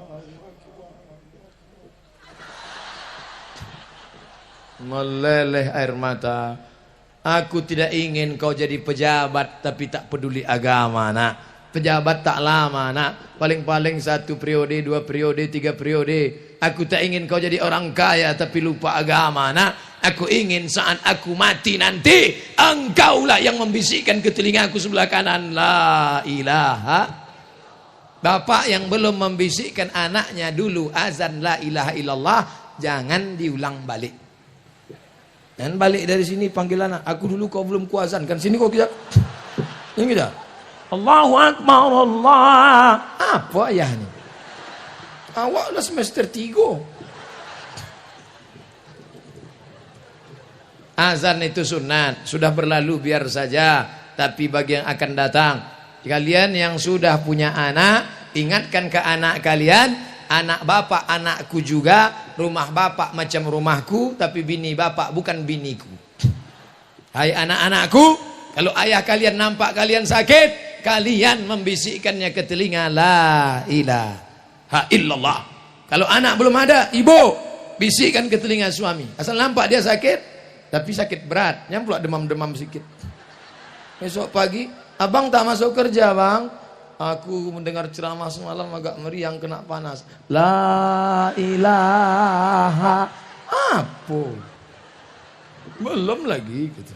Meleleh air mata. Aku tidak ingin kau jadi pejabat tapi tak peduli agama nak. Pejabat tak lama nak. Paling-paling 1 periode, 2 periode, 3 periode. Aku tak ingin kau jadi orang kaya tapi lupa agama nak. Aku ingin saat aku mati nanti engkaulah yang membisikkan ke telingaku sebelah kanan, la ilaha. Bapak yang belum membisikkan anaknya dulu azan la ilaha illallah, jangan diulang balik. Dan balik dari sini panggil anak. Aku dulu kau belum kuazan kan, sini kau kita. Ini kita. Allahu Akbar, Allah. Apa ayah ini? Awak udah semester 3. Azan itu sunat, sudah berlalu biar saja. Tapi bagi yang akan datang, kalian yang sudah punya anak, ingatkan ke anak kalian. Anak bapak anakku juga, rumah bapak macam rumahku, tapi bini bapak bukan biniku. Hai anak-anakku, kalau ayah kalian nampak kalian sakit, kalian membisikkannya ke telinga, la ilaha illallah. Kalau anak belum ada, ibu bisikkan ke telinga suami. Asal nampak dia sakit, tapi sakit berat, yang pula demam-demam sedikit. Besok pagi, abang tak masuk kerja bang. Aku mendengar ceramah semalam agak meriang, kena panas. La ilaha apa? Belum lagi gitu.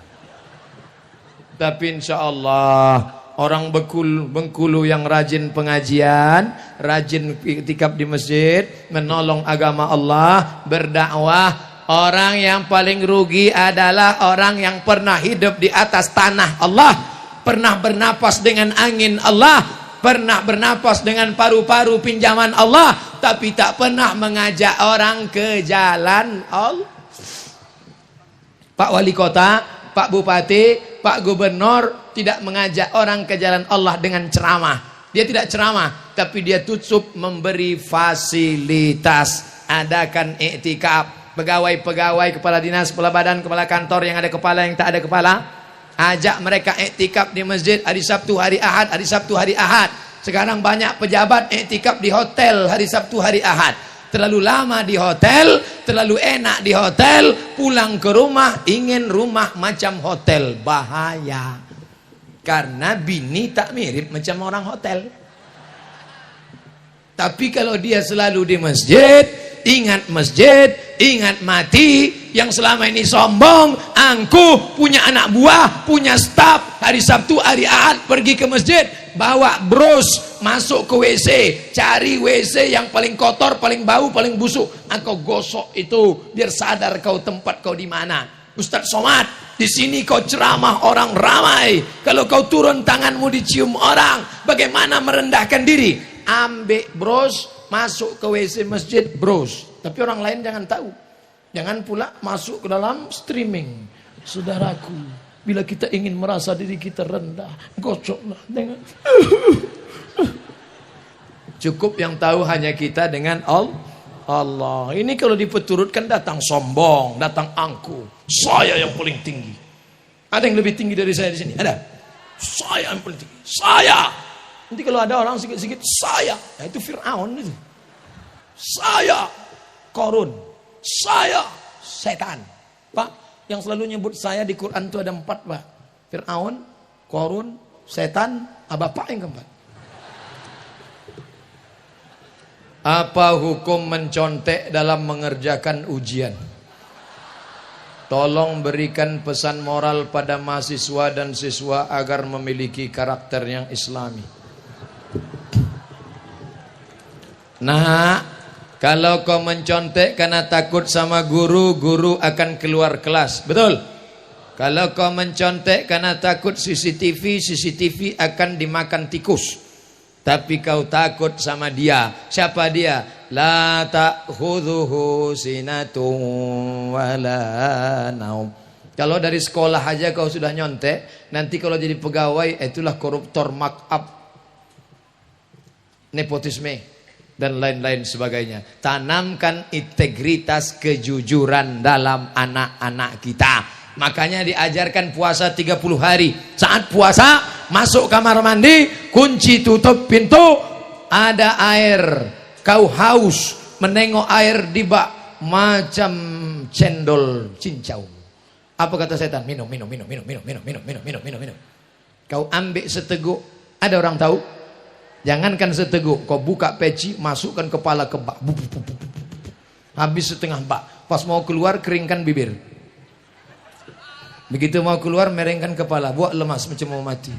Tapi insya Allah orang Bengkulu yang rajin pengajian, rajin iktikaf di masjid, menolong agama Allah, berdakwah. Orang yang paling rugi adalah orang yang pernah hidup di atas tanah Allah, pernah bernapas dengan angin Allah, pernah bernapas dengan paru-paru pinjaman Allah, tapi tak pernah mengajak orang ke jalan Allah. Pak Wali Kota, Pak Bupati, Pak Gubernur tidak mengajak orang ke jalan Allah dengan ceramah. Dia tidak ceramah, tapi dia tutup memberi fasilitas. adakan iktikaf. Pegawai-pegawai, kepala dinas, kepala badan, kepala kantor yang ada kepala, yang tak ada kepala, ajak mereka iktikaf di masjid hari Sabtu, hari Ahad, hari Sabtu, hari Ahad. Sekarang banyak pejabat iktikaf di hotel hari Sabtu, hari Ahad. Terlalu lama di hotel, terlalu enak di hotel, pulang ke rumah ingin rumah macam hotel. Bahaya. Karena bini tak mirip macam orang hotel. Tapi kalau dia selalu di masjid, ingat masjid, ingat mati, yang selama ini sombong, angkuh, punya anak buah, punya staf, hari Sabtu, hari Ahad pergi ke masjid, bawa bros, masuk ke WC, cari WC yang paling kotor, paling bau, paling busuk, engkau gosok itu, biar sadar kau tempat kau di mana. Ustadz Somad, di sini kau ceramah orang ramai, kalau kau turun tanganmu dicium orang, bagaimana merendahkan diri? Ambil bros, masuk ke WC masjid bros, tapi orang lain jangan tahu. Jangan pula masuk ke dalam streaming. Saudaraku, bila kita ingin merasa diri kita rendah, gocoklah dengan cukup yang tahu hanya kita dengan Allah. Ini kalau dipeturutkan datang sombong, datang angkuh. Saya yang paling tinggi. Ada yang lebih tinggi dari saya di sini? Ada? Saya yang paling tinggi. Saya. Nanti kalau ada orang sikit-sikit saya, ya itu Fir'aun itu. Saya Korun, saya setan. Pak, yang selalu nyebut saya di Quran itu ada 4, Pak. Fir'aun, Korun, setan, Bapak yang keempat. Apa hukum mencontek dalam mengerjakan ujian? Tolong berikan pesan moral pada mahasiswa dan siswa agar memiliki karakter yang islami. Nah, kalau kau mencontek karena takut sama guru, guru akan keluar kelas. Betul? Kalau kau mencontek karena takut CCTV, CCTV akan dimakan tikus. Tapi kau takut sama dia. Siapa dia? La ta'khudhuhu sinatun wala naum. Kalau dari sekolah aja kau sudah nyontek, nanti kalau jadi pegawai itulah koruptor, markup, nepotisme dan lain-lain sebagainya. Tanamkan integritas, kejujuran dalam anak-anak kita. Makanya diajarkan puasa 30 hari. Saat puasa, masuk kamar mandi, kunci tutup pintu, ada air, kau haus, menengok air di bak macam cendol cincau. Apa kata setan? Minum. Kau ambil seteguk, ada orang tahu? Jangankan seteguk, kau buka peci, masukkan kepala ke bak. Habis setengah bak. Pas mau keluar, keringkan bibir. Begitu mau keluar, merengkan kepala. Buat lemas macam mau mati.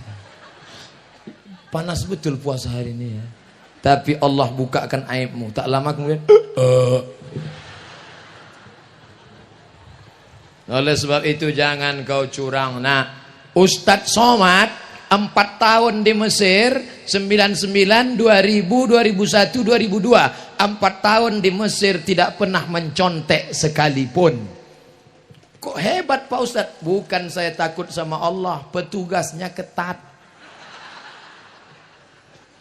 Panas betul puasa hari ini ya. Tapi Allah bukakan aibmu. Tak lama kemudian oleh sebab itu jangan kau curang. Nah, Ustadz Somad 4 tahun di Mesir, 99, 2000, 2001, 2002. 4 tahun di Mesir tidak pernah mencontek sekalipun. Kok hebat Pak Ustadz? Bukan saya takut sama Allah, petugasnya ketat.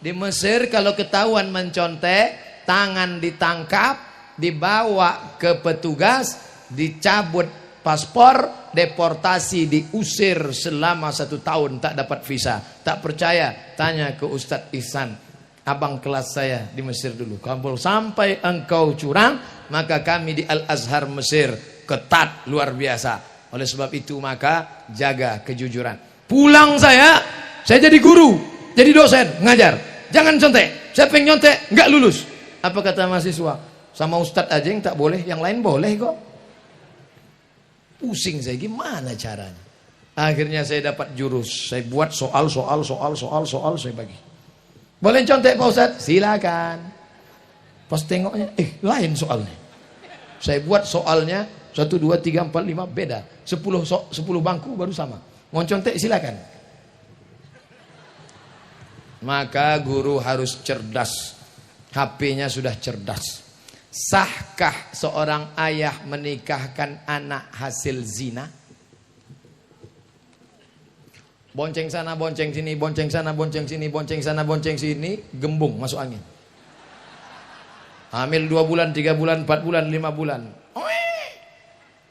Di Mesir kalau ketahuan mencontek, tangan ditangkap, dibawa ke petugas, dicabut paspor, deportasi, diusir selama 1 tahun, tak dapat visa. Tak percaya, tanya ke Ustadz Ihsan, abang kelas saya di Mesir dulu. Kalau sampai engkau curang, maka kami di Al-Azhar Mesir ketat luar biasa. Oleh sebab itu maka jaga kejujuran. Pulang saya jadi guru, jadi dosen, ngajar. Jangan contek. Siapa yang nyontek nggak lulus. Apa kata mahasiswa? Sama Ustadz aja yang tak boleh, yang lain boleh kok. Pusing saya, gimana caranya? Akhirnya saya dapat jurus. Saya buat soal saya bagi. Boleh contek Pak Ustadz? Silakan. Pas tengoknya, lain soalnya. Saya buat soalnya 1, 2, 3, 4, 5 beda. 10 bangku baru sama. Mau contek silakan. Maka guru harus cerdas. HP-nya sudah cerdas. Sahkah seorang ayah menikahkan anak hasil zina? Bonceng sana, bonceng sini, bonceng sana, bonceng sini, bonceng sana, bonceng sini, gembung masuk angin. Hamil 2 bulan, 3 bulan, 4 bulan, 5 bulan.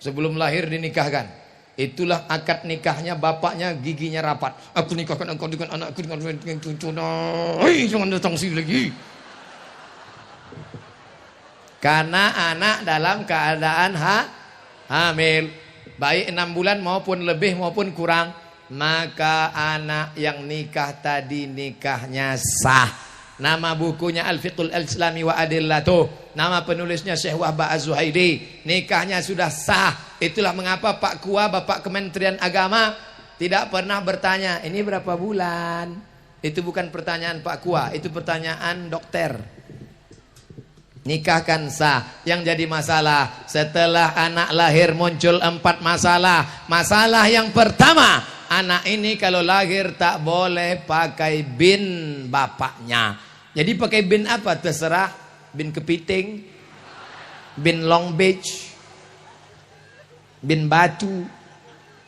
Sebelum lahir dinikahkan. Itulah akad nikahnya, bapaknya giginya rapat. Aku nikahkan engkau dengan anakku dengan jangan datang sini lagi. Karena anak dalam keadaan hamil, baik 6 bulan maupun lebih maupun kurang, maka anak yang nikah tadi nikahnya sah. Nama bukunya Al-Fiqhul Islami wa Adillatuh, nama penulisnya Syekh Wahbah Az-Zuhairi. Nikahnya sudah sah. Itulah mengapa Pak Kua, Bapak Kementerian Agama, tidak pernah bertanya ini berapa bulan. Itu bukan pertanyaan Pak Kua, itu pertanyaan dokter. Nikahkan sah. Yang jadi masalah, setelah anak lahir muncul 4 masalah. Masalah yang pertama, anak ini kalau lahir tak boleh pakai bin bapaknya. Jadi pakai bin apa? Terserah. Bin kepiting, bin long beach, bin batu.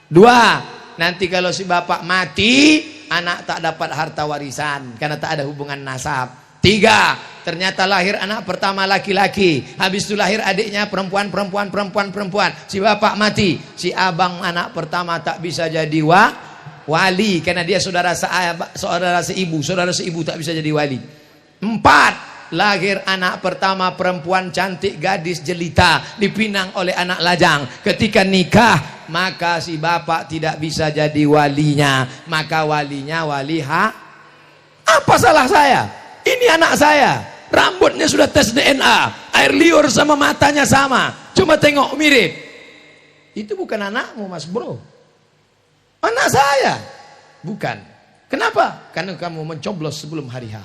2, nanti kalau si bapak mati, anak tak dapat harta warisan karena tak ada hubungan nasab. 3, ternyata lahir anak pertama laki-laki, habis itu lahir adiknya perempuan. Si bapak mati, si abang anak pertama tak bisa jadi wali karena dia saudara seibu tak bisa jadi wali. 4, lahir anak pertama perempuan cantik, gadis jelita, dipinang oleh anak lajang. Ketika nikah, maka si bapak tidak bisa jadi walinya, maka walinya wali apa salah saya? Ini anak saya, rambutnya sudah tes DNA, air liur sama matanya sama, cuma tengok mirip. Itu bukan anakmu mas bro, anak saya. Bukan. Kenapa? Karena kamu mencoblos sebelum hari H.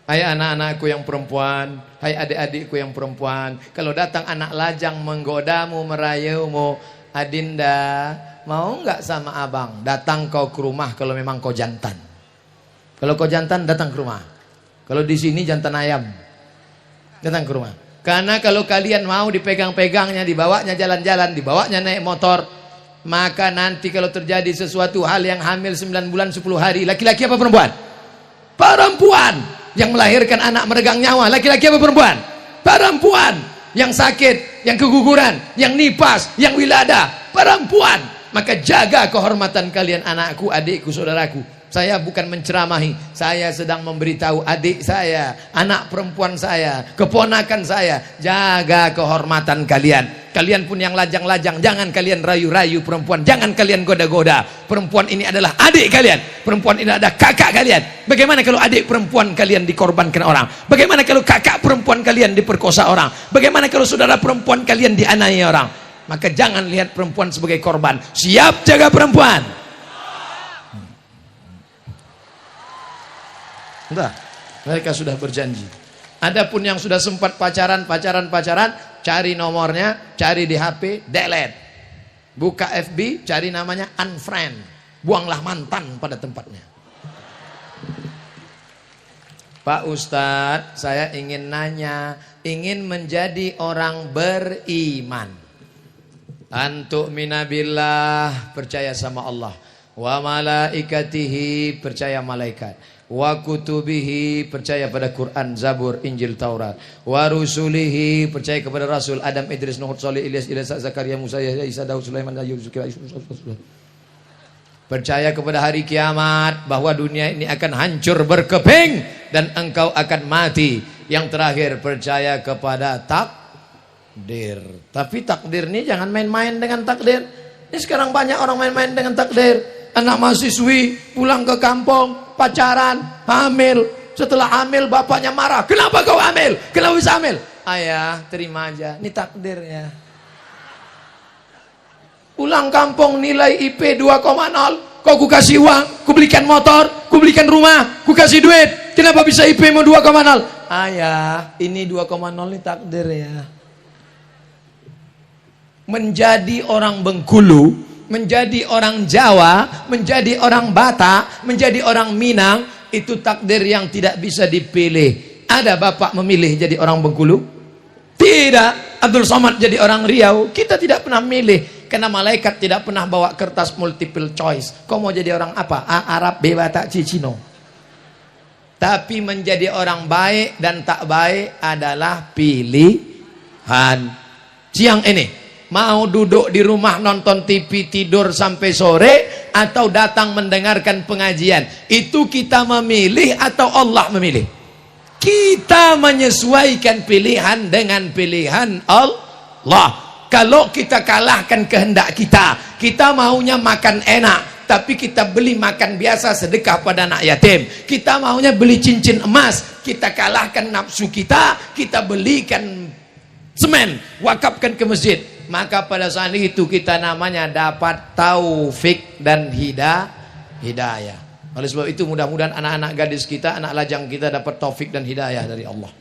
Hai anak-anakku yang perempuan, hai adik-adikku yang perempuan, kalau datang anak lajang menggodamu, merayumu, Adinda, mau nggak sama abang? Datang kau ke rumah kalau memang kau jantan. Kalau kau jantan, datang ke rumah. Kalau di sini jantan ayam, datang ke rumah. Karena kalau kalian mau dipegang-pegangnya, dibawanya jalan-jalan, dibawanya naik motor, maka nanti kalau terjadi sesuatu hal yang hamil 9 bulan 10 hari, laki-laki apa perempuan? Perempuan. Yang melahirkan anak meregang nyawa, laki-laki apa perempuan? Perempuan. Yang sakit, yang keguguran, yang nipas, yang wilada, perempuan. Maka jaga kehormatan kalian, anakku, adikku, saudaraku. Saya bukan menceramahi, saya sedang memberitahu adik saya, anak perempuan saya, keponakan saya, jaga kehormatan kalian. Kalian pun yang lajang-lajang, jangan kalian rayu-rayu perempuan, jangan kalian goda-goda. Perempuan ini adalah adik kalian, perempuan ini adalah kakak kalian. Bagaimana kalau adik perempuan kalian dikorbankan orang? Bagaimana kalau kakak perempuan kalian diperkosa orang? Bagaimana kalau saudara perempuan kalian dianiaya orang? Maka jangan lihat perempuan sebagai korban. Siap jaga perempuan. Entah, mereka sudah berjanji. Adapun yang sudah sempat pacaran, cari nomornya, cari di HP, delete. Buka FB, cari namanya, unfriend. Buanglah mantan pada tempatnya. Pak Ustadz, saya ingin nanya, ingin menjadi orang beriman. Antuk minabillah, percaya sama Allah. Wa malaikatihi, percaya malaikat. Wa kutubihi, percaya pada Quran, Zabur, Injil, Taurat. Wa rusulihi, percaya kepada Rasul Adam, Idris, Nuh, Saleh, Ilyas, Zakaria, Musa, Yahya, Isa, Daud, Sulaiman, Ayub, Zulkifli, percaya kepada hari kiamat, bahwa dunia ini akan hancur berkeping dan engkau akan mati. Yang terakhir, percaya kepada takdir. Tapi takdir ini jangan main-main dengan takdir. Ini sekarang banyak orang main-main dengan takdir. Anak mahasiswi pulang ke kampung, pacaran, hamil. Setelah hamil bapaknya marah. Kenapa kau hamil? Kenapa bisa hamil? Ayah, terima aja. Ini takdir ya. Pulang kampung nilai IP 2,0. Kau ku kasih uang, ku belikan motor, ku belikan rumah, ku kasih duit. Kenapa bisa IP mu 2,0? Ayah, ini 2,0 ini takdir ya. Menjadi orang Bengkulu, menjadi orang Jawa, menjadi orang Batak, menjadi orang Minang, itu takdir yang tidak bisa dipilih. Ada bapak memilih jadi orang Bengkulu? Tidak. Abdul Somad jadi orang Riau? Kita tidak pernah milih. Karena malaikat tidak pernah bawa kertas multiple choice. Kau mau jadi orang apa? A, Arab, B, Batak, C, Cino. Tapi menjadi orang baik dan tak baik adalah pilihan. Siang ini mau duduk di rumah nonton TV tidur sampai sore, atau datang mendengarkan pengajian, itu kita memilih atau Allah memilih? Kita menyesuaikan pilihan dengan pilihan Allah. Kalau kita kalahkan kehendak kita, kita maunya makan enak, tapi kita beli makan biasa sedekah pada anak yatim. Kita maunya beli cincin emas, kita kalahkan nafsu kita, kita belikan semen, wakafkan ke masjid. Maka pada saat itu kita namanya dapat taufik dan hidayah. Oleh sebab itu mudah-mudahan anak-anak gadis kita, anak lajang kita dapat taufik dan hidayah dari Allah.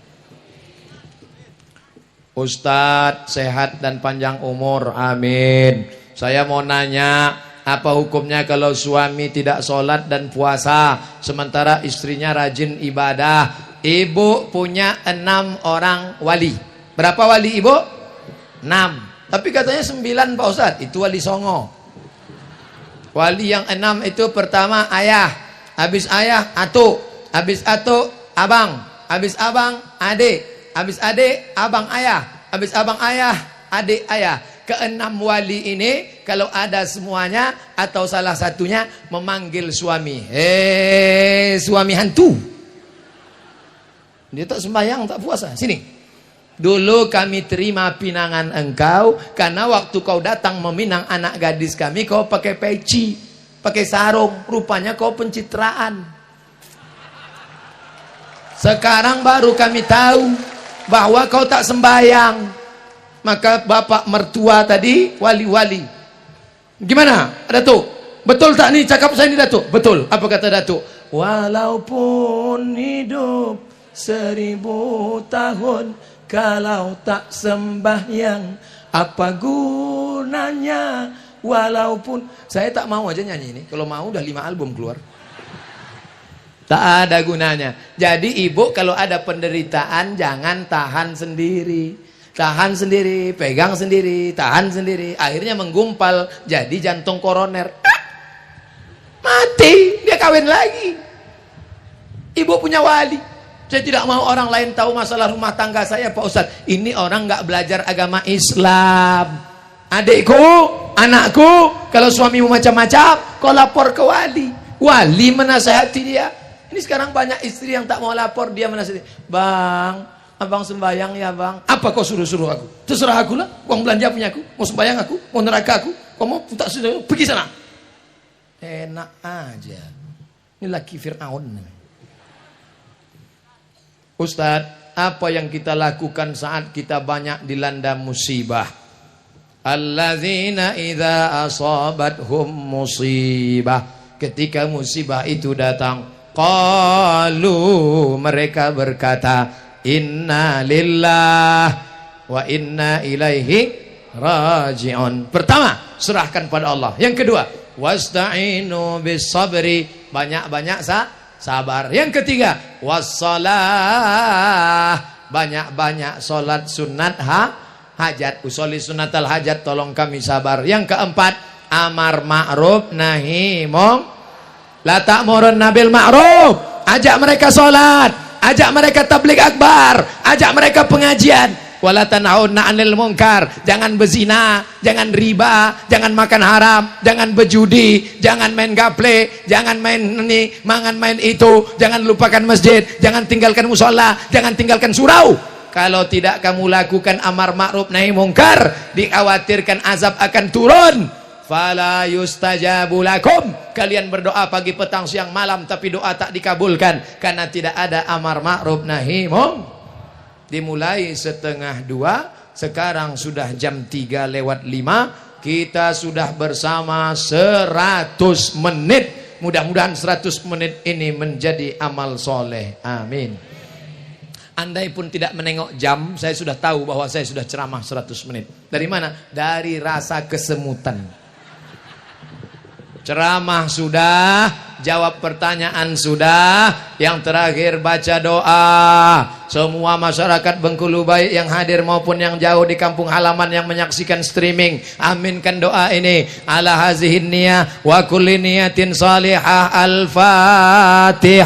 Ustadz sehat dan panjang umur, amin. Saya mau nanya, apa hukumnya kalau suami tidak sholat dan puasa sementara istrinya rajin ibadah? Ibu punya 6 orang wali. Berapa wali ibu? 6. Tapi katanya 9 Pak Ustadz, itu wali songo. Wali yang 6 itu pertama ayah, habis ayah atuk, habis atuk abang, habis abang adik, habis adik abang ayah, habis abang ayah adik ayah. Ke-6 wali ini kalau ada semuanya atau salah satunya memanggil suami, suami hantu, dia tak sembahyang tak puasa, sini. Dulu kami terima pinangan engkau karena waktu kau datang meminang anak gadis kami, kau pakai peci, pakai sarung, rupanya kau pencitraan. Sekarang baru kami tahu bahwa kau tak sembahyang. Maka bapak mertua tadi wali-wali. Gimana Datuk? Betul tak nih cakap saya ini Datuk? Betul. Apa kata Datuk? Walaupun hidup 1000 tahun, kalau tak sembahyang apa gunanya? Walaupun saya tak mau aja nyanyi ini. Kalau mau udah 5 album keluar. Tak ada gunanya. Jadi ibu kalau ada penderitaan jangan tahan sendiri. Tahan sendiri, pegang sendiri, tahan sendiri. Akhirnya menggumpal jadi jantung koroner. Mati, dia kawin lagi. Ibu punya wali. Saya tidak mau orang lain tahu masalah rumah tangga saya Pak Ustadz. Ini orang nggak belajar agama Islam. Adikku, anakku, kalau suamimu macam-macam, kau lapor ke wali. Wali menasehati dia. Ini sekarang banyak istri yang tak mau lapor, dia menasehati. Bang, abang sembahyang ya bang. Apa kau suruh-suruh aku? Terserah aku lah. Uang belanja punya aku. Mau sembahyang aku, mau neraka aku. Kau mau tak suruh, pergi sana. Enak aja. Ini laki Fir'aun. Ustadz, apa yang kita lakukan saat kita banyak dilanda musibah? Alladzina idza asabathum musibah. Ketika musibah itu datang, qalu, mereka berkata, inna lillah wa inna ilaihi raji'un. Pertama, serahkan pada Allah. Yang kedua, wasta'inu bis sabri, banyak-banyak sabar. Yang ketiga, wassalah, banyak-banyak solat sunat hajat. Usoli sunatal hajat, tolong kami sabar. Yang keempat, amar ma'ruf nahi mungkar. La ta'murun nabil ma'ruf, ajak mereka solat, ajak mereka tabligh akbar, ajak mereka pengajian. Wala tanhauna 'anil munkar, jangan berzina, jangan riba, jangan makan haram, jangan berjudi, jangan main gaple, jangan main ini, main itu, jangan lupakan masjid, jangan tinggalkan musola, jangan tinggalkan surau. Kalau tidak kamu lakukan amar ma'ruf nahi munkar, dikhawatirkan azab akan turun. Fala yustajabu lakum, kalian berdoa pagi petang siang malam tapi doa tak dikabulkan karena tidak ada amar ma'ruf nahi munkar. Dimulai 1:30, sekarang sudah jam 3:05, kita sudah bersama 100 menit. Mudah-mudahan 100 menit ini menjadi amal soleh, amin. Andai pun tidak menengok jam, saya sudah tahu bahwa saya sudah ceramah 100 menit. Dari mana? Dari rasa kesemutan. Ceramah sudah, jawab pertanyaan sudah, yang terakhir baca doa. Semua masyarakat Bengkulu baik yang hadir maupun yang jauh di kampung halaman yang menyaksikan streaming, aminkan doa ini. Ala hazihin niyah wa kulli niyatin salihah. Al-Fatihah.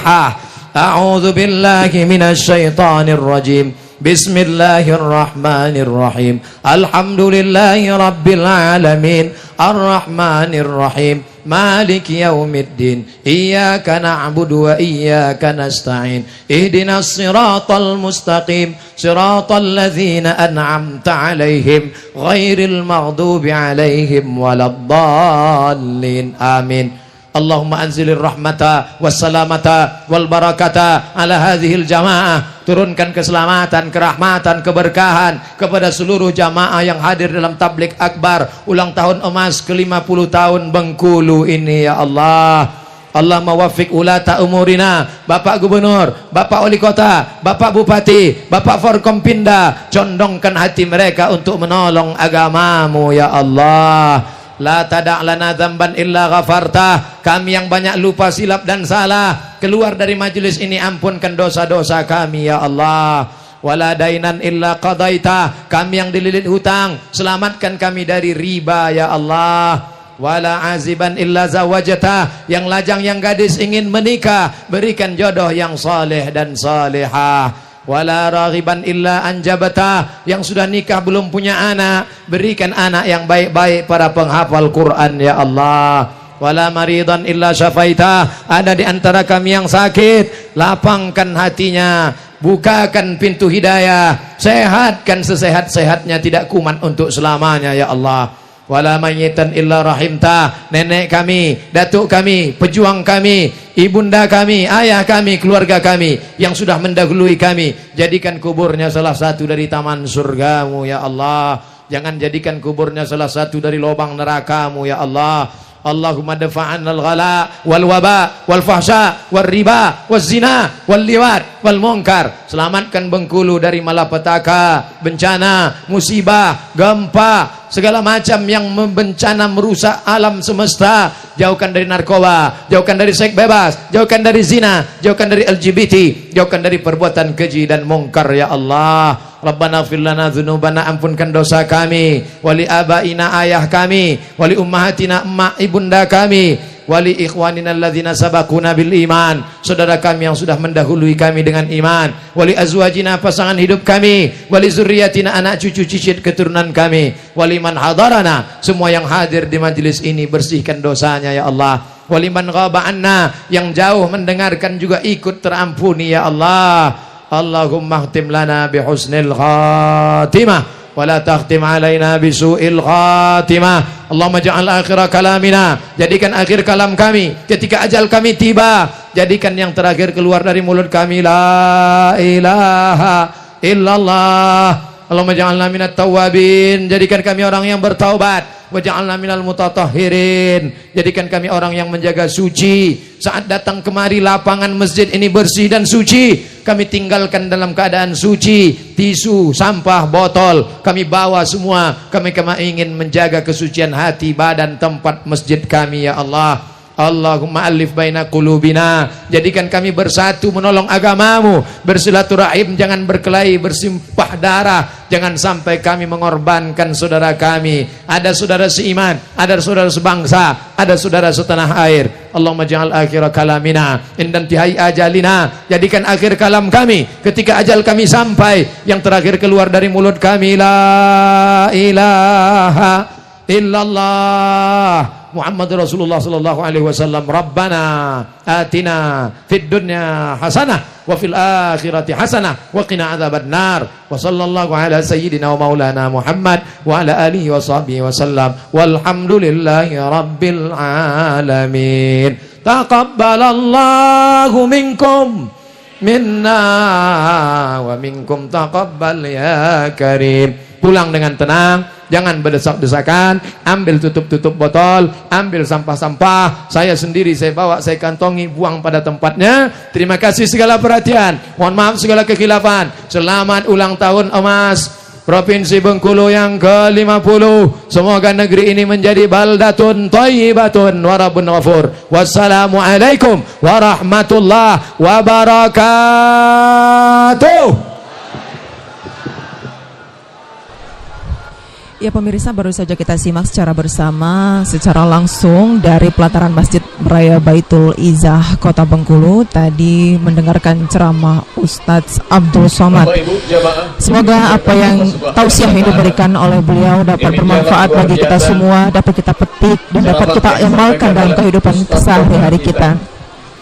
A'udzu billahi minasyaitonir rajim. Bismillahirrahmanirrahim. Alhamdulillahi rabbil alamin. Arrahmanir rahim. Maliki yaumiddin. Iyyaka na'budu wa iyyaka nasta'in. Ihdinas siratal mustaqim. Siratal ladzina an'amta 'alaihim ghairil maghdubi 'alaihim waladdallin. Amin. Allahumma anzilir rahmata wassalamata wal barakata ala hadhil jamaah. Turunkan keselamatan, kerahmatan, keberkahan kepada seluruh jamaah yang hadir dalam tablik akbar ulang tahun emas ke-50 tahun Bengkulu ini ya Allah. Allah mawaffiq ulata umurina, Bapak Gubernur, Bapak Wali Kota, Bapak Bupati, Bapak Forkompinda, condongkan hati mereka untuk menolong agamamu ya Allah. La tada' lana dzamban illa ghafartah. Kami yang banyak lupa, silap dan salah keluar dari majelis ini, ampunkan dosa-dosa kami ya Allah. Wala dainan illa qadaita. Kami yang dililit hutang, selamatkan kami dari riba ya Allah. Wala aziban illa zawajata. Yang lajang, yang gadis ingin menikah, berikan jodoh yang saleh dan salihah. Wala raghiban illa anjabata. Yang sudah nikah belum punya anak, berikan anak yang baik-baik para penghafal Quran ya Allah. Wala maridan illa syafaita. Ada di antara kami yang sakit, lapangkan hatinya, bukakan pintu hidayah, sehatkan sesehat-sehatnya, tidak kumat untuk selamanya ya Allah. Wala mayyitan illa rahimta. Nenek kami, datuk kami, pejuang kami, ibunda kami, ayah kami, keluarga kami yang sudah mendahului kami, jadikan kuburnya salah satu dari taman surgamu ya Allah. Jangan jadikan kuburnya salah satu dari lubang nerakamu ya Allah. Allahumma dafa'an al-ghala wal waba wal fahsya wal riba wal zina wal liwat wal munkar. Selamatkan Bengkulu dari malapetaka, bencana, musibah, gempa, segala macam yang bencana merusak alam semesta. Jauhkan dari narkoba, jauhkan dari seks bebas, jauhkan dari zina, jauhkan dari LGBT, jauhkan dari perbuatan keji dan mungkar ya Allah. Rabbana fir lana dzunubana, ampunkan dosa kami, wali abaina, ayah kami, wali ummahatina, emak ibunda kami, wali ikhwanina alladzina sabaquna bil iman, saudara kami yang sudah mendahului kami dengan iman, wali azwajina, pasangan hidup kami, wali zurriyatina, anak cucu cicit keturunan kami, wali man hadarana, semua yang hadir di majelis ini bersihkan dosanya ya Allah. Wali man ghaba anna, yang jauh mendengarkan juga ikut terampuni ya Allah. Allahumma khtim lana bihusnil khatimah wa la takhtim alaina bisu'il khatimah. Allahumma ja'al akhira kalamina, jadikan akhir kalam kami ketika ajal kami tiba, jadikan yang terakhir keluar dari mulut kami la ilaha illallah. Allahumma ja'alna minat tawabin, jadikan kami orang yang bertaubat. Wa ja'alna minal mutatahhirin, jadikan kami orang yang menjaga suci. Saat datang kemari lapangan masjid ini bersih dan suci, kami tinggalkan dalam keadaan suci. Tisu, sampah, botol kami bawa semua. Kami ingin menjaga kesucian hati, badan, tempat masjid kami ya Allah. Allahumma alif baina qulubina, jadikan kami bersatu menolong agamamu, bersilaturahim, jangan berkelahi, bersimpah darah, jangan sampai kami mengorbankan saudara kami. Ada saudara seiman, ada saudara sebangsa, ada saudara setanah air. Allahumma ja'al akhir kalamina indan tihai ajalina, jadikan akhir kalam kami ketika ajal kami sampai, yang terakhir keluar dari mulut kami la ilaha illallah Muhammad Rasulullah sallallahu alaihi wasallam. Rabbana atina fid dunya hasanah wa fil akhirati hasanah wa qina adzabannar. Wa sallallahu ala sayyidina wa maulana Muhammad wa ala alihi wa sahbihi wasallam. Walhamdulillahi rabbil alamin. Taqabbalallahu minkum minna wa minkum taqabbal ya karim. Pulang dengan tenang, jangan berdesak-desakan. Ambil tutup-tutup botol, ambil sampah-sampah. Saya sendiri saya bawa, saya kantongi, buang pada tempatnya. Terima kasih segala perhatian, mohon maaf segala kekhilafan. Selamat ulang tahun emas Provinsi Bengkulu yang ke-50. Semoga negeri ini menjadi baldatun thayyibatun wa rabbun ghafur. Wassalamualaikum warahmatullahi wabarakatuh. Ya pemirsa, baru saja kita simak secara bersama, secara langsung dari pelataran Masjid Raya Baitul Izzah Kota Bengkulu. Tadi mendengarkan ceramah Ustadz Abdul Somad. Semoga apa yang tausiah yang diberikan oleh beliau dapat bermanfaat bagi kita semua, dapat kita petik dan dapat kita amalkan dalam kehidupan sehari-hari kita.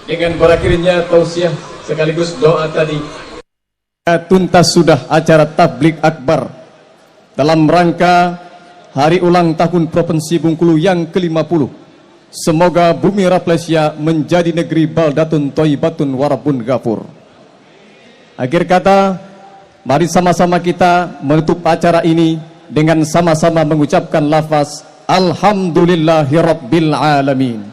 Dengan berakhirnya tausiah sekaligus doa tadi, tuntas sudah acara tabligh akbar dalam rangka hari ulang tahun Provinsi Bengkulu yang ke-50. Semoga bumi Rafflesia menjadi negeri baldatun thayyibatun warabun ghafur. Akhir kata, mari sama-sama kita menutup acara ini dengan sama-sama mengucapkan lafaz Alhamdulillahirabbil alamin.